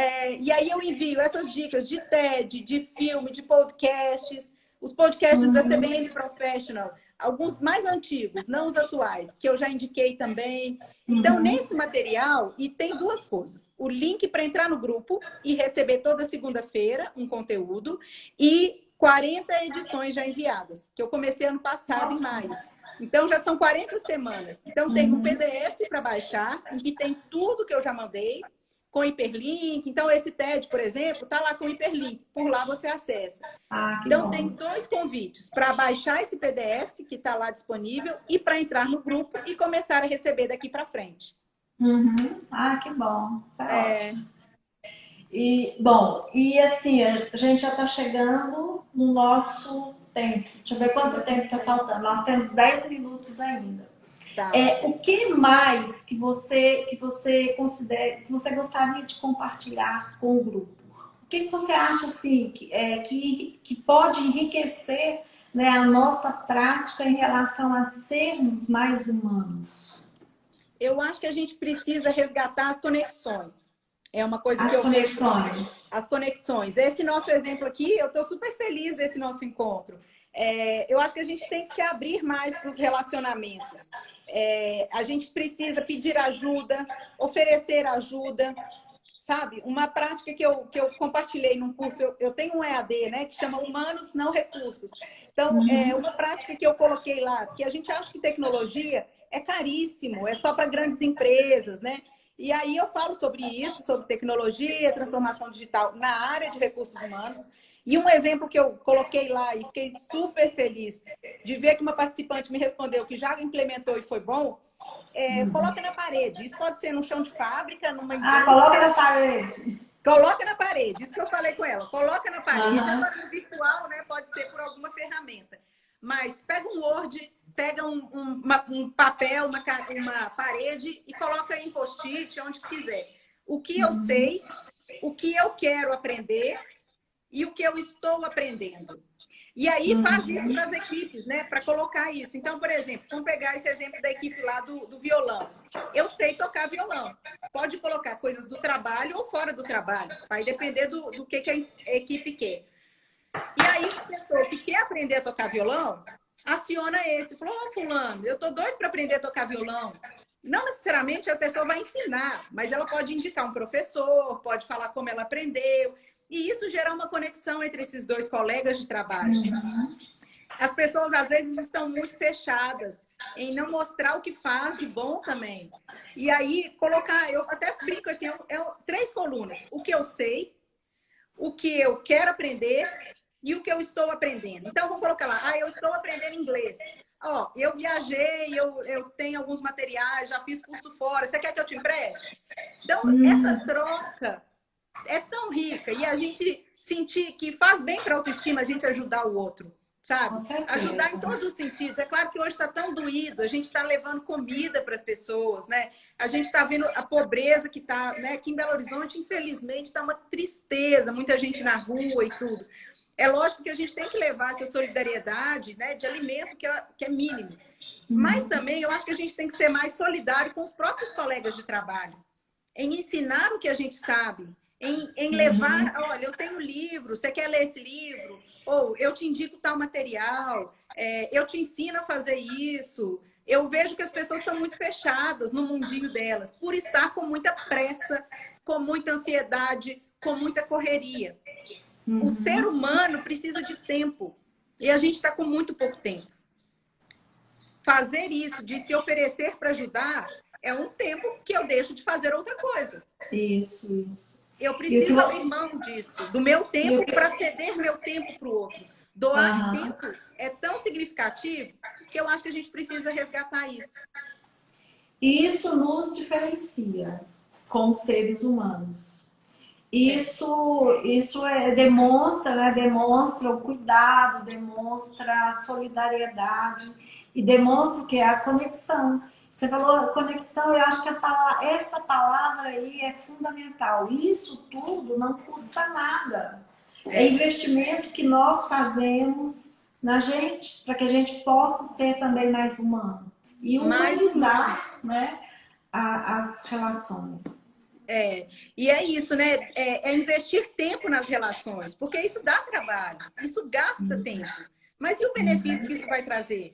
E aí eu envio essas dicas de TED, de filme, de podcasts, os podcasts da CBN Professional, alguns mais antigos, não os atuais, que eu já indiquei também. Então, nesse material, e tem 2 coisas. O link para entrar no grupo e receber toda segunda-feira um conteúdo e 40 edições já enviadas, que eu comecei ano passado, em maio. Então, já são 40 semanas. Então, tem um PDF para baixar, em que tem tudo que eu já mandei, com hiperlink. Então, esse TED, por exemplo, está lá com hiperlink. Por lá você acessa. Então, tem 2 convites para baixar esse PDF, que está lá disponível, e para entrar no grupo e começar a receber daqui para frente. Que bom. Isso é ótimo. E assim, a gente já está chegando no nosso tempo. Deixa eu ver quanto tempo está faltando. Nós temos 10 minutos ainda. Tá. O que mais que você considera, que você gostaria de compartilhar com o grupo? O que você acha assim que pode enriquecer, né, a nossa prática em relação a sermos mais humanos? Eu acho que a gente precisa resgatar as conexões. É uma coisa que eu vejo. As conexões. Esse nosso exemplo aqui, eu estou super feliz desse nosso encontro. Eu acho que a gente tem que se abrir mais para os relacionamentos. A gente precisa pedir ajuda, oferecer ajuda, sabe? Uma prática que eu compartilhei num curso, eu tenho um EAD, né, que chama Humanos Não Recursos. Então, é uma prática que eu coloquei lá, porque a gente acha que tecnologia é caríssimo, é só para grandes empresas, né? E aí eu falo sobre isso, sobre tecnologia, transformação digital na área de recursos humanos. E um exemplo que eu coloquei lá e fiquei super feliz de ver que uma participante me respondeu que já implementou e foi bom, coloca na parede. Isso pode ser no chão de fábrica, numa indústria. Coloca na parede. Coloca na parede. Isso que eu falei com ela. Coloca na parede. Agora no virtual, né? Pode ser por alguma ferramenta. Mas pega um Word, pega um papel, uma parede e coloca em post-it, onde quiser. O que eu sei, o que eu quero aprender e o que eu estou aprendendo. E aí faz isso para as equipes, né? Para colocar isso. Então, por exemplo, vamos pegar esse exemplo da equipe lá do violão. Eu sei tocar violão. Pode colocar coisas do trabalho ou fora do trabalho. Vai depender do que a equipe quer. E aí, a pessoa que quer aprender a tocar violão, aciona esse. Falou, fulano, eu tô doido para aprender a tocar violão. Não necessariamente a pessoa vai ensinar, mas ela pode indicar um professor, pode falar como ela aprendeu. E isso gera uma conexão entre esses dois colegas de trabalho. As pessoas, às vezes, estão muito fechadas em não mostrar o que faz de bom também. E aí, colocar, eu até brinco assim, 3 colunas. O que eu sei, o que eu quero aprender e o que eu estou aprendendo. Então, vou colocar lá, eu estou aprendendo inglês. Eu viajei, eu tenho alguns materiais, já fiz curso fora. Você quer que eu te empreste? Então, essa troca é tão rica e a gente sentir que faz bem para a autoestima a gente ajudar o outro, sabe? Ajudar em todos os sentidos. É claro que hoje está tão doído, a gente está levando comida para as pessoas, né? A gente está vendo a pobreza que está, né? Aqui em Belo Horizonte, infelizmente, está uma tristeza, muita gente na rua e tudo. É lógico que a gente tem que levar essa solidariedade, né, de alimento que é mínimo. Mas também eu acho que a gente tem que ser mais solidário com os próprios colegas de trabalho, em ensinar o que a gente sabe, em levar, olha, eu tenho livro, você quer ler esse livro? Ou eu te indico tal material, eu te ensino a fazer isso. Eu vejo que as pessoas estão muito fechadas no mundinho delas, por estar com muita pressa, com muita ansiedade, com muita correria. O ser humano precisa de tempo e a gente está com muito pouco tempo. Fazer isso, de se oferecer para ajudar, é um tempo que eu deixo de fazer outra coisa. Isso. Eu preciso abrir mão disso, do meu tempo, para ceder meu tempo para o outro. Doar tempo é tão significativo que eu acho que a gente precisa resgatar isso. Isso nos diferencia como seres humanos. Isso demonstra, né? Demonstra o cuidado, demonstra a solidariedade e demonstra o que é a conexão. Você falou conexão, eu acho que essa palavra aí é fundamental. Isso tudo não custa nada. É investimento que nós fazemos na gente, para que a gente possa ser também mais humano. E humanizar, né, as relações. E é isso, né? É investir tempo nas relações, porque isso dá trabalho, isso gasta tempo. Mas e o benefício que isso vai trazer?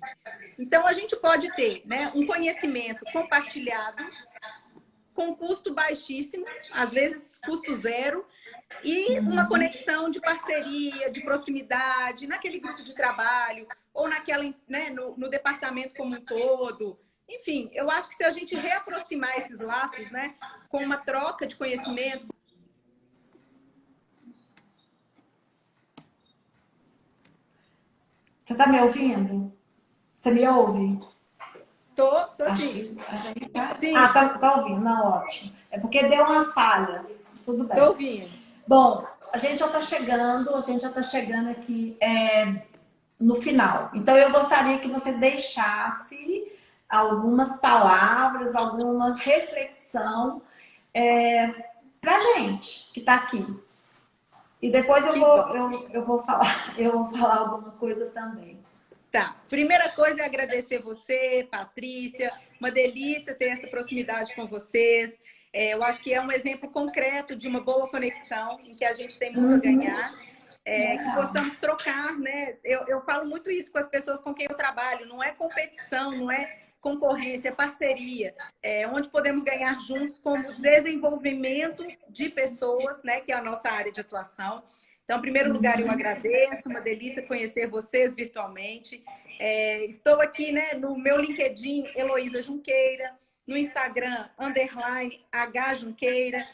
Então, a gente pode ter, né, um conhecimento compartilhado com custo baixíssimo, às vezes custo zero, e uma conexão de parceria, de proximidade, naquele grupo de trabalho, ou né, no departamento como um todo. Enfim, eu acho que se a gente reaproximar esses laços, né, com uma troca de conhecimento. Você está me ouvindo? Você me ouve? Tô sim. Sim. Tá ouvindo? Não, ótimo. É porque deu uma falha. Tudo bem. Tô ouvindo. Bom, a gente já está chegando aqui no final. Então, eu gostaria que você deixasse algumas palavras, alguma reflexão pra gente que está aqui. E depois eu vou falar alguma coisa também. Tá. Primeira coisa é agradecer você, Patrícia. Uma delícia ter essa proximidade com vocês. Eu acho que é um exemplo concreto de uma boa conexão, em que a gente tem muito a ganhar. Que possamos trocar, né? Eu falo muito isso com as pessoas com quem eu trabalho. Não é competição, não é concorrência, é parceria. Onde podemos ganhar juntos como desenvolvimento de pessoas, né? Que é a nossa área de atuação. Então, em primeiro lugar, eu agradeço, uma delícia conhecer vocês virtualmente. Estou aqui, né, no meu LinkedIn, Heloísa Junqueira, no Instagram, _HJunqueira.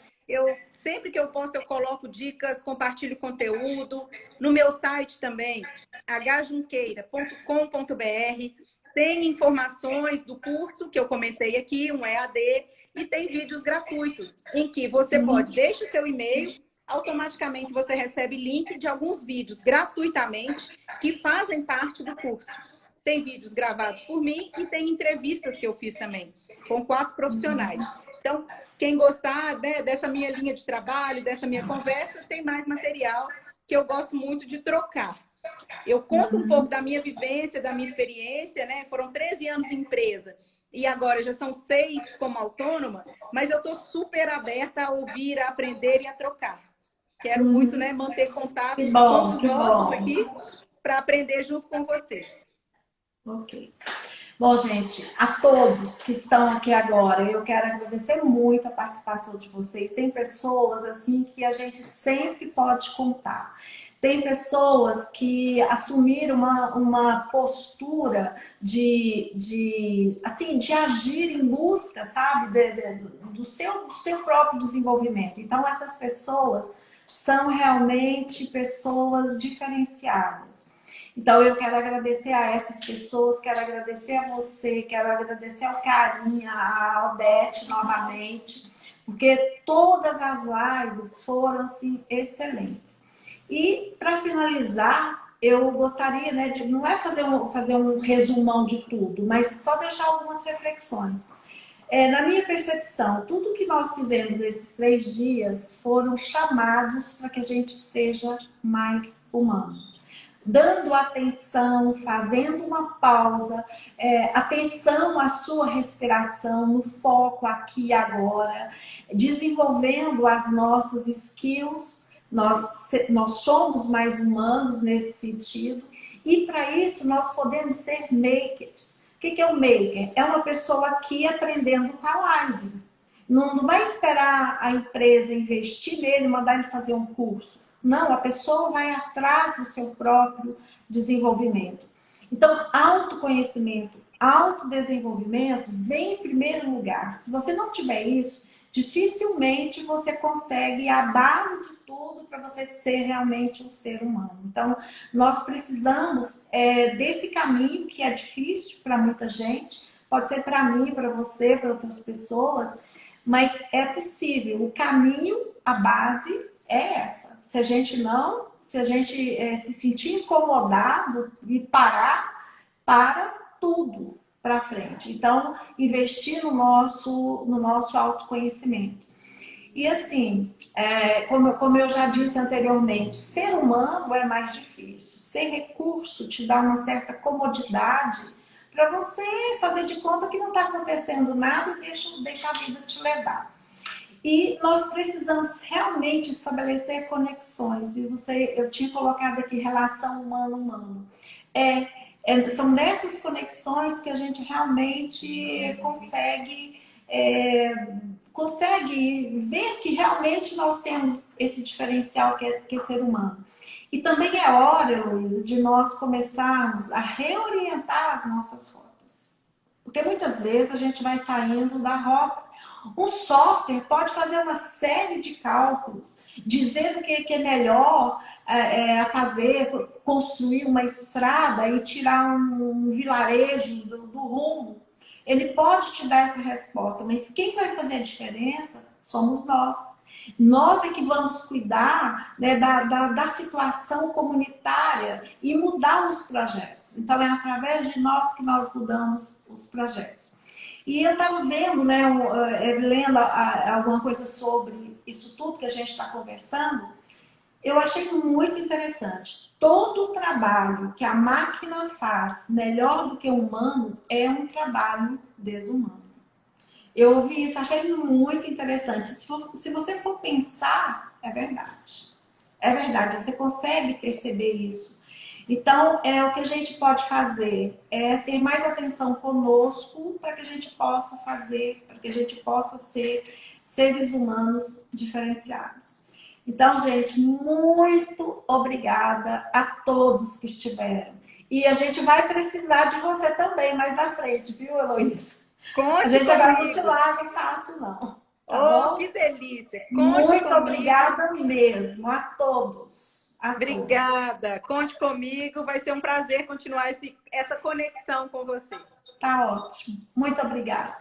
Sempre que eu posto, eu coloco dicas, compartilho conteúdo. No meu site também, hjunqueira.com.br. Tem informações do curso que eu comentei aqui, um EAD, e tem vídeos gratuitos, em que você pode deixar o seu e-mail, automaticamente você recebe link de alguns vídeos gratuitamente que fazem parte do curso. tem vídeos gravados por mim e tem entrevistas que eu fiz também, com 4 profissionais. Então, quem gostar, né, dessa minha linha de trabalho, dessa minha conversa, tem mais material que eu gosto muito de trocar. Eu conto um pouco da minha vivência, da minha experiência, né? Foram 13 anos em empresa e agora já são 6 como autônoma, mas eu estou super aberta a ouvir, a aprender e a trocar. Quero muito, né, manter contatos com os Que nossos bom. aqui para aprender junto com você. Ok. Bom, gente, a todos que estão aqui agora, eu quero agradecer muito a participação de vocês. Tem pessoas assim que a gente sempre pode contar. Tem pessoas que assumiram uma postura assim, de agir em busca, sabe, do seu próprio desenvolvimento. Então, essas pessoas são realmente pessoas diferenciadas. Então, eu quero agradecer a essas pessoas, quero agradecer a você, quero agradecer ao Carinha, a Odete novamente, porque todas as lives foram, assim, excelentes. E, para finalizar, eu gostaria, né, de não é fazer um resumão de tudo, mas só deixar algumas reflexões. Na minha percepção, tudo que nós fizemos esses 3 dias foram chamados para que a gente seja mais humano. Dando atenção, fazendo uma pausa, atenção à sua respiração, no foco aqui e agora, desenvolvendo as nossas skills, nós somos mais humanos nesse sentido, e para isso nós podemos ser makers. O que é o maker? É uma pessoa aqui aprendendo com a live. Não vai esperar a empresa investir nele, mandar ele fazer um curso. Não, a pessoa vai atrás do seu próprio desenvolvimento. Então, autoconhecimento, autodesenvolvimento vem em primeiro lugar. Se você não tiver isso, dificilmente você consegue a base de tudo para você ser realmente um ser humano. Então, nós precisamos desse caminho que é difícil para muita gente, pode ser para mim, para você, para outras pessoas, mas é possível. O caminho, a base é essa. Se a gente se sentir incomodado e para tudo para frente. Então, investir no nosso autoconhecimento. E assim, como eu já disse anteriormente, ser humano é mais difícil. Ser recurso te dá uma certa comodidade para você fazer de conta que não está acontecendo nada e deixa a vida te levar. E nós precisamos realmente estabelecer conexões. E eu tinha colocado aqui relação humano-humano. São nessas conexões que a gente realmente consegue ver que realmente nós temos esse diferencial que é ser humano. E também é hora, Heloísa, de nós começarmos a reorientar as nossas rotas. Porque muitas vezes a gente vai saindo da rota. Um software pode fazer uma série de cálculos, dizendo que é melhor fazer, construir uma estrada e tirar um vilarejo do rumo. Ele pode te dar essa resposta, mas quem vai fazer a diferença somos nós. Nós é que vamos cuidar, né, da situação comunitária e mudar os projetos. Então, é através de nós que nós mudamos os projetos. E eu estava vendo, né, lendo alguma coisa sobre isso tudo que a gente está conversando, eu achei muito interessante. Todo o trabalho que a máquina faz melhor do que o humano é um trabalho desumano. Eu ouvi isso, achei muito interessante. Se você for pensar, é verdade. É verdade, você consegue perceber isso. Então, o que a gente pode fazer é ter mais atenção conosco para que a gente possa fazer, para que a gente possa ser seres humanos diferenciados. Então, gente, muito obrigada a todos que estiveram. E a gente vai precisar de você também mais na frente, viu, Heloísa? Conte a gente comigo. agora não te larga fácil, não. Tá bom? Que delícia! Conte muito comigo. Obrigada mesmo a todos. Obrigada. Conte comigo. Vai ser um prazer continuar essa conexão com você. Tá ótimo. Muito obrigada.